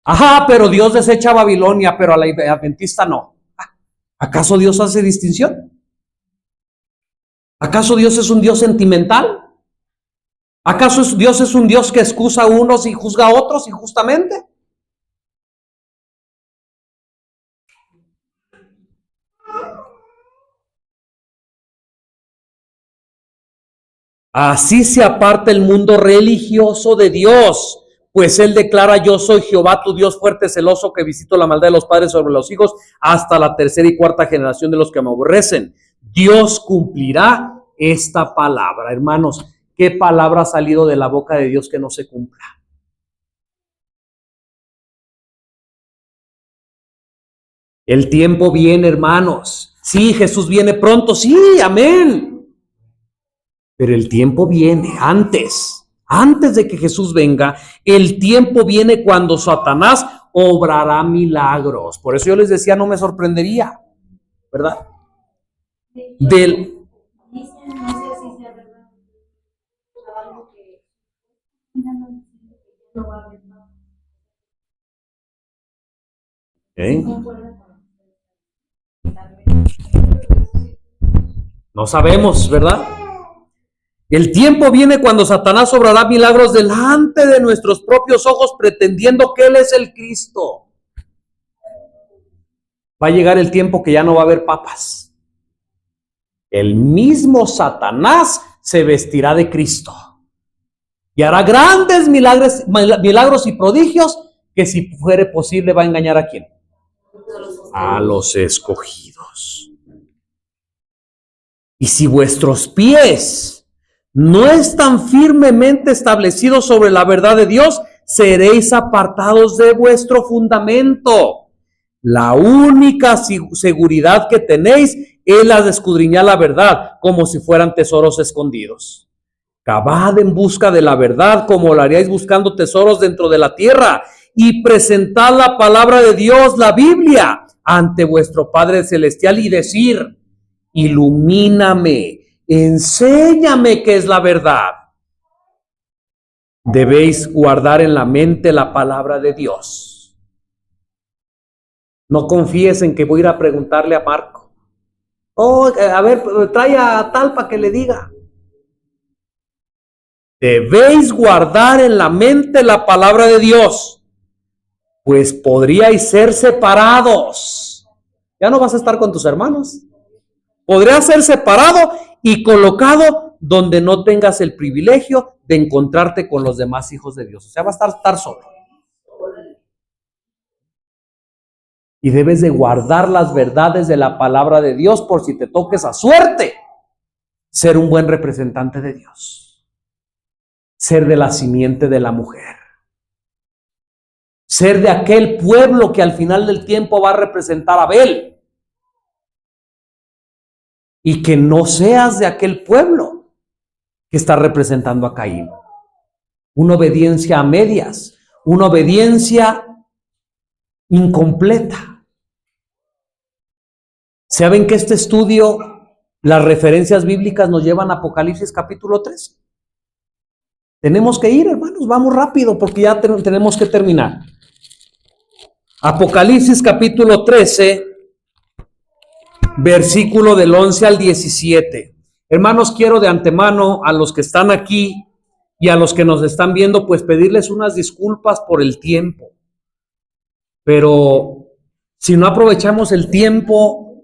Speaker 1: Ajá, pero Dios desecha a Babilonia, pero a la adventista no. ¿Acaso Dios hace distinción? ¿Acaso Dios es un Dios sentimental? ¿Acaso Dios es un Dios que excusa a unos y juzga a otros injustamente? Así se aparta el mundo religioso de Dios, pues Él declara: yo soy Jehová tu Dios fuerte, celoso, que visito la maldad de los padres sobre los hijos hasta la tercera y cuarta generación de los que me aborrecen. Dios cumplirá esta palabra. Hermanos, ¿qué palabra ha salido de la boca de Dios que no se cumpla? El tiempo viene, hermanos. Sí, Jesús viene pronto. Sí, amén. Pero el tiempo viene antes de que Jesús venga. El tiempo viene cuando Satanás obrará milagros. Por eso yo les decía, no me sorprendería, ¿verdad? Del ¿Eh? No sabemos, ¿verdad? El tiempo viene cuando Satanás obrará milagros delante de nuestros propios ojos, pretendiendo que Él es el Cristo. Va a llegar el tiempo que ya no va a haber papas. El mismo Satanás se vestirá de Cristo y hará grandes milagros y prodigios, que si fuere posible va a engañar ¿a quién? A los escogidos. Y si vuestros pies no están firmemente establecidos sobre la verdad de Dios, seréis apartados de vuestro fundamento. La única seguridad que tenéis es la de escudriñar la verdad, como si fueran tesoros escondidos. Cavad en busca de la verdad, como lo haríais buscando tesoros dentro de la tierra, y presentad la palabra de Dios, la Biblia, ante vuestro Padre Celestial, y decir: ilumíname, enséñame qué es la verdad. Debéis guardar en la mente la palabra de Dios. No confíes en que voy a ir a preguntarle a Marco. A ver, trae a tal para que le diga. Debéis guardar en la mente la palabra de Dios, pues podríais ser separados. Ya no vas a estar con tus hermanos. Podrías ser separado y colocado donde no tengas el privilegio de encontrarte con los demás hijos de Dios. O sea, vas a estar solo. Y debes de guardar las verdades de la palabra de Dios, por si te toques a suerte ser un buen representante de Dios, ser de la simiente de la mujer, ser de aquel pueblo que al final del tiempo va a representar a Abel, y que no seas de aquel pueblo que está representando a Caín. Una obediencia a medias, una obediencia incompleta. ¿Saben que este estudio, las referencias bíblicas nos llevan a Apocalipsis capítulo 3? Tenemos que ir, hermanos, vamos rápido porque ya tenemos que terminar. Apocalipsis capítulo 13, versículo del 11 al 17. Hermanos, quiero de antemano a los que están aquí y a los que nos están viendo, pues pedirles unas disculpas por el tiempo. Pero si no aprovechamos el tiempo,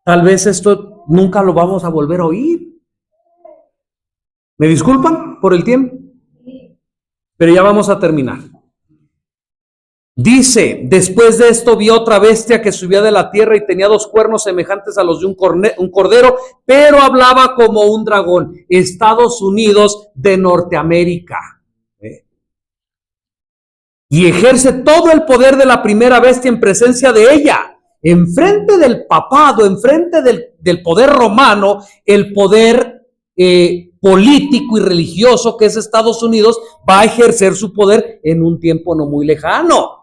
Speaker 1: tal vez esto nunca lo vamos a volver a oír. ¿Me disculpan por el tiempo? Pero ya vamos a terminar. Dice, después de esto vi otra bestia que subía de la tierra y tenía 2 cuernos semejantes a los de un cordero, pero hablaba como un dragón. Estados Unidos de Norteamérica. Y ejerce todo el poder de la primera bestia en presencia de ella. Enfrente del papado, enfrente del poder romano, el poder político y religioso que es Estados Unidos va a ejercer su poder en un tiempo no muy lejano.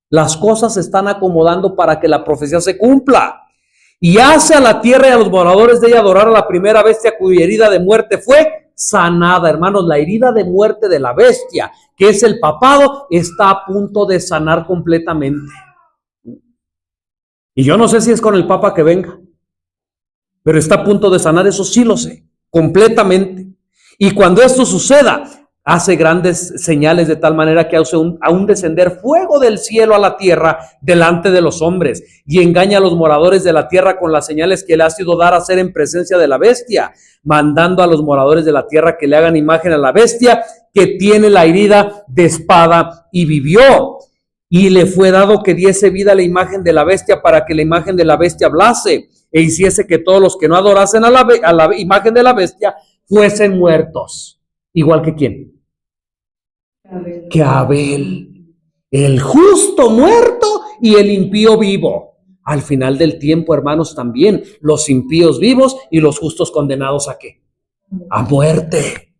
Speaker 1: Las cosas se están acomodando para que la profecía se cumpla. Y hace a la tierra y a los moradores de ella adorar a la primera bestia cuya herida de muerte fue sanada. Hermanos, la herida de muerte de la bestia, que es el papado, está a punto de sanar completamente. Y yo no sé si es con el papa que venga, pero está a punto de sanar, eso sí lo sé, completamente. Y cuando esto suceda, hace grandes señales de tal manera que hace a un descender fuego del cielo a la tierra delante de los hombres y engaña a los moradores de la tierra con las señales que le ha sido dar a hacer en presencia de la bestia, mandando a los moradores de la tierra que le hagan imagen a la bestia que tiene la herida de espada y vivió. Y le fue dado que diese vida a la imagen de la bestia para que la imagen de la bestia hablase e hiciese que todos los que no adorasen a la imagen de la bestia fuesen muertos. ¿Igual que quién? Que Abel, el justo muerto y el impío vivo. Al final del tiempo, hermanos, también los impíos vivos y los justos condenados ¿a qué? A muerte.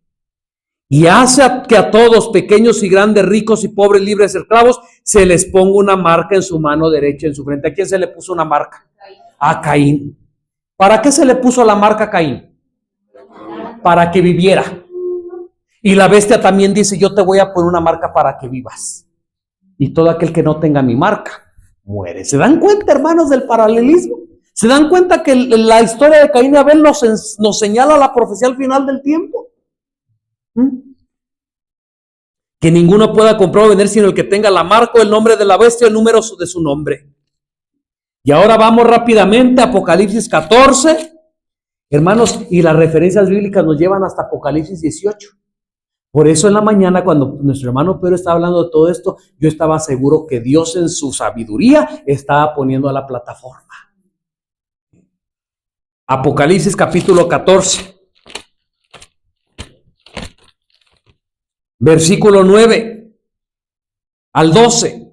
Speaker 1: Y hace que a todos, pequeños y grandes, ricos y pobres, libres, esclavos, se les ponga una marca en su mano derecha, en su frente. ¿A quién se le puso una marca? A Caín. ¿Para qué se le puso la marca a Caín? Para que viviera. Y la bestia también dice, yo te voy a poner una marca para que vivas. Y todo aquel que no tenga mi marca, muere. ¿Se dan cuenta, hermanos, del paralelismo? ¿Se dan cuenta que la historia de Caín y Abel nos señala la profecía al final del tiempo? Que ninguno pueda comprar o vender sino el que tenga la marca o el nombre de la bestia o el número de su nombre. Y ahora vamos rápidamente a Apocalipsis 14. Hermanos, y las referencias bíblicas nos llevan hasta Apocalipsis 18. Por eso en la mañana, cuando nuestro hermano Pedro estaba hablando de todo esto, yo estaba seguro que Dios en su sabiduría estaba poniendo a la plataforma. Apocalipsis capítulo 14, versículo 9 al 12.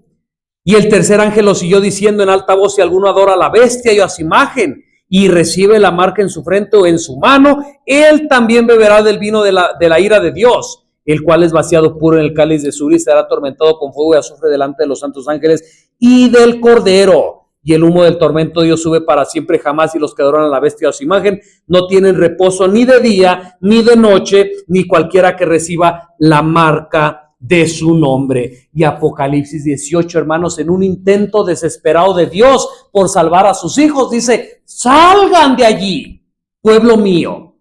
Speaker 1: Y el tercer ángel lo siguió diciendo en alta voz: si alguno adora a la bestia y a su imagen y recibe la marca en su frente o en su mano, él también beberá del vino de la ira de Dios, el cual es vaciado puro en el cáliz de su ira y será atormentado con fuego y azufre delante de los santos ángeles y del Cordero. Y el humo del tormento de Dios sube para siempre jamás, y los que adoran a la bestia o a su imagen no tienen reposo ni de día, ni de noche, ni cualquiera que reciba la marca de su nombre. Y Apocalipsis 18, hermanos, en un intento desesperado de Dios por salvar a sus hijos, dice: salgan de allí, pueblo mío.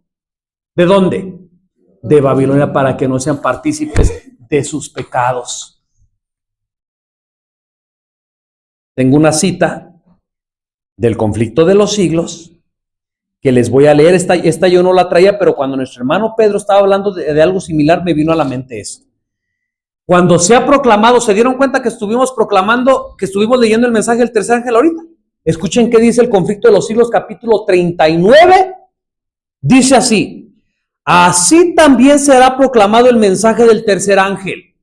Speaker 1: ¿De dónde? De Babilonia, para que no sean partícipes de sus pecados. Tengo una cita del conflicto de los siglos que les voy a leer. Esta yo no la traía, pero cuando nuestro hermano Pedro estaba hablando de algo similar, me vino a la mente esto. Cuando se ha proclamado, ¿se dieron cuenta que estuvimos proclamando, que estuvimos leyendo el mensaje del tercer ángel ahorita? Escuchen qué dice el conflicto de los siglos, capítulo 39. Dice así: así también será proclamado el mensaje del tercer ángel,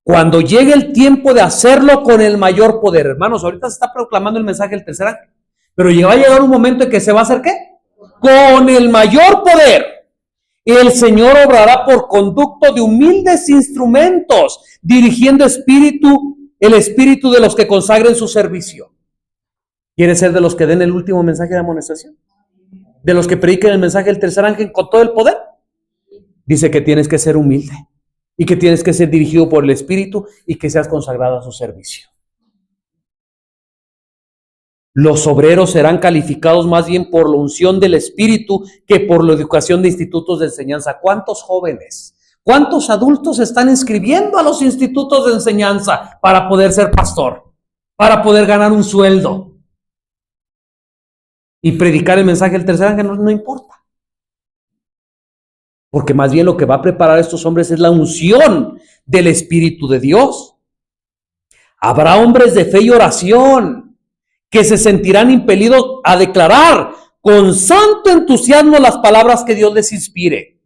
Speaker 1: cuando llegue el tiempo de hacerlo con el mayor poder. Hermanos, ahorita se está proclamando el mensaje del tercer ángel, pero va a llegar un momento en que se va a hacer ¿qué? Con el mayor poder. El Señor obrará por conducto de humildes instrumentos, dirigiendo el espíritu de los que consagren su servicio. ¿Quieres ser de los que den el último mensaje de amonestación? ¿De los que prediquen el mensaje del tercer ángel con todo el poder? Dice que tienes que ser humilde y que tienes que ser dirigido por el Espíritu y que seas consagrado a su servicio. Los obreros serán calificados más bien por la unción del Espíritu que por la educación de institutos de enseñanza. ¿Cuántos jóvenes, cuántos adultos están inscribiendo a los institutos de enseñanza para poder ser pastor, para poder ganar un sueldo y predicar el mensaje del tercer ángel? No importa. Porque más bien lo que va a preparar a estos hombres es la unción del Espíritu de Dios. Habrá hombres de fe y oración que se sentirán impelidos a declarar con santo entusiasmo las palabras que Dios les inspire.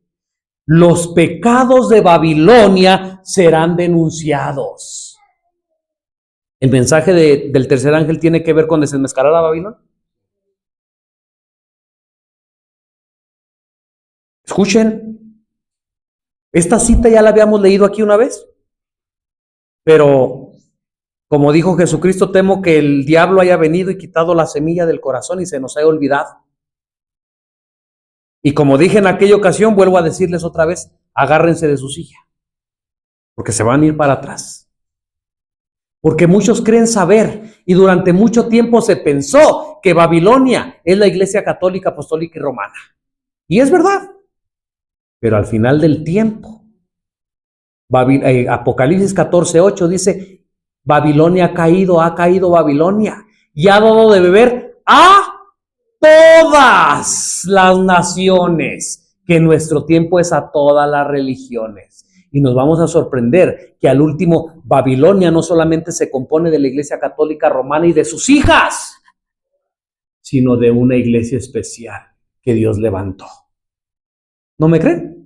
Speaker 1: Los pecados de Babilonia serán denunciados. El mensaje del tercer ángel tiene que ver con desenmascarar a Babilonia. Escuchen, esta cita ya la habíamos leído aquí una vez, pero como dijo Jesucristo, temo que el diablo haya venido y quitado la semilla del corazón y se nos haya olvidado. Y como dije en aquella ocasión, vuelvo a decirles otra vez, agárrense de su silla, porque se van a ir para atrás. Porque muchos creen saber, y durante mucho tiempo se pensó que Babilonia es la Iglesia Católica, Apostólica y Romana. Y es verdad. Pero al final del tiempo, Apocalipsis 14:8 dice, Babilonia ha caído Babilonia, y ha dado de beber a todas las naciones, que en nuestro tiempo es a todas las religiones. Y nos vamos a sorprender que al último Babilonia no solamente se compone de la Iglesia Católica Romana y de sus hijas, sino de una iglesia especial que Dios levantó. ¿No me creen?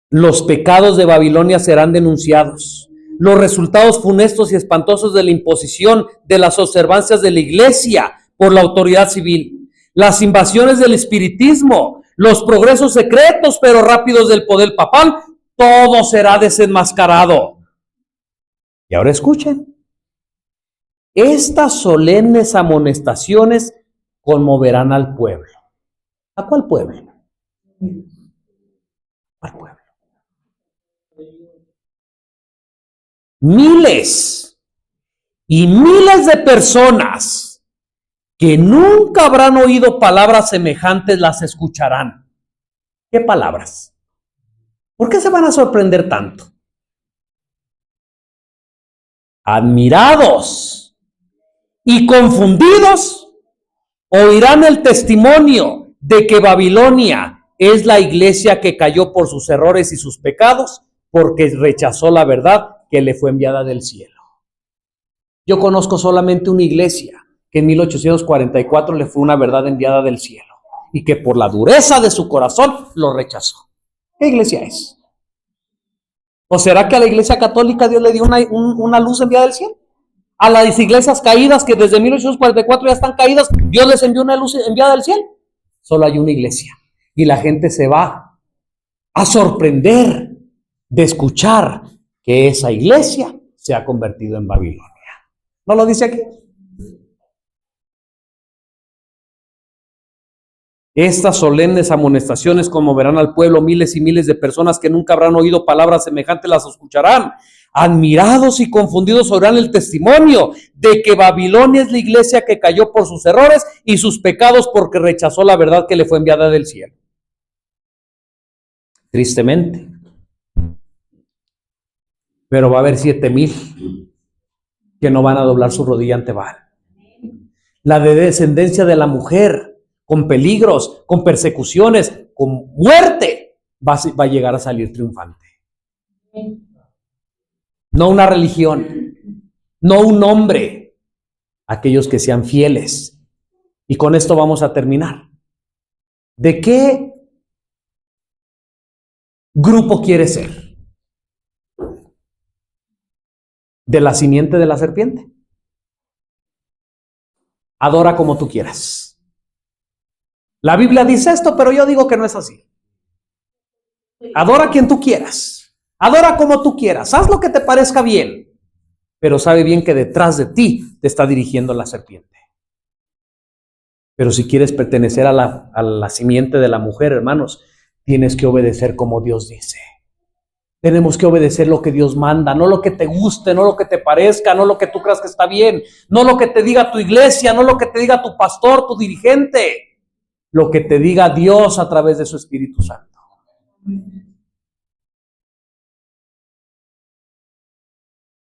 Speaker 1: Los pecados de Babilonia serán denunciados. Los resultados funestos y espantosos de la imposición de las observancias de la iglesia por la autoridad civil, las invasiones del espiritismo, los progresos secretos pero rápidos del poder papal, todo será desenmascarado. Y ahora escuchen, estas solemnes amonestaciones conmoverán al pueblo. ¿A cuál pueblo? Al pueblo. Miles y miles de personas que nunca habrán oído palabras semejantes las escucharán. ¿Qué palabras? ¿Por qué se van a sorprender tanto? Admirados y confundidos oirán el testimonio de que Babilonia es la iglesia que cayó por sus errores y sus pecados, porque rechazó la verdad que le fue enviada del cielo. Yo conozco solamente una iglesia que en 1844 le fue una verdad enviada del cielo y que por la dureza de su corazón lo rechazó. ¿Qué iglesia es? ¿O será que a la iglesia católica Dios le dio una luz enviada del cielo? A las iglesias caídas que desde 1844 ya están caídas, Dios les envió una luz enviada del cielo. Solo hay una iglesia y la gente se va a sorprender de escuchar que esa iglesia se ha convertido en Babilonia. ¿No lo dice aquí? Estas solemnes amonestaciones conmoverán al pueblo, miles y miles de personas que nunca habrán oído palabras semejantes las escucharán. Admirados y confundidos oirán el testimonio de que Babilonia es la iglesia que cayó por sus errores y sus pecados porque rechazó la verdad que le fue enviada del cielo. Tristemente. Pero va a haber 7,000 que no van a doblar su rodilla ante Baal. La descendencia de la mujer, con peligros, con persecuciones, con muerte, va a llegar a salir triunfante. No una religión, no un hombre, aquellos que sean fieles. Y con esto vamos a terminar. ¿De qué grupo quieres ser? ¿De la simiente de la serpiente? Adora como tú quieras. La Biblia dice esto, pero yo digo que no es así. Adora a quien tú quieras. Adora como tú quieras. Haz lo que te parezca bien. Pero sabe bien que detrás de ti te está dirigiendo la serpiente. Pero si quieres pertenecer a la simiente de la mujer, hermanos, tienes que obedecer como Dios dice. Tenemos que obedecer lo que Dios manda, no lo que te guste, no lo que te parezca, no lo que tú creas que está bien, no lo que te diga tu iglesia, no lo que te diga tu pastor, tu dirigente, lo que te diga Dios a través de su Espíritu Santo.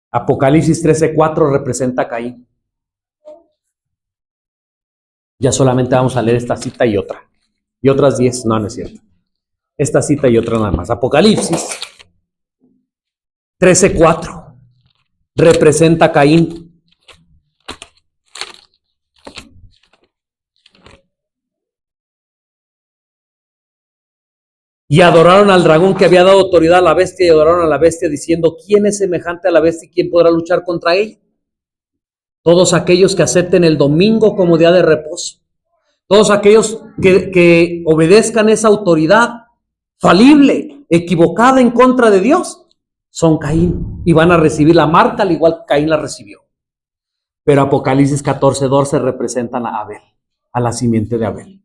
Speaker 1: Apocalipsis 13:4 representa a Caín. Ya solamente vamos a leer esta cita y otra. Y otras 10, no es cierto. Esta cita y otra nada más. Apocalipsis 13:4 representa a Caín. Y adoraron al dragón que había dado autoridad a la bestia, y adoraron a la bestia diciendo: ¿quién es semejante a la bestia y quién podrá luchar contra ella? Todos aquellos que acepten el domingo como día de reposo, todos aquellos que obedezcan esa autoridad falible, equivocada en contra de Dios, son Caín y van a recibir la marca al igual que Caín la recibió. Pero Apocalipsis 14:12 representan a Abel, a la simiente de Abel.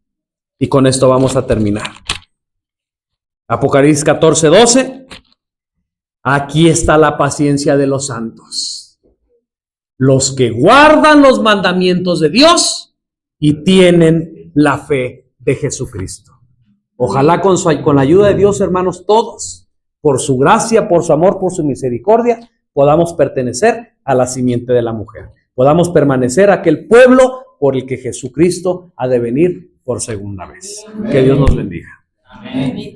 Speaker 1: Y con esto vamos a terminar. Apocalipsis 14:12. Aquí está la paciencia de los santos, los que guardan los mandamientos de Dios y tienen la fe de Jesucristo. Ojalá con la ayuda de Dios, hermanos, todos, por su gracia, por su amor, por su misericordia, podamos pertenecer a la simiente de la mujer. Podamos permanecer aquel pueblo por el que Jesucristo ha de venir por segunda vez. Que Dios nos bendiga.
Speaker 2: Amén.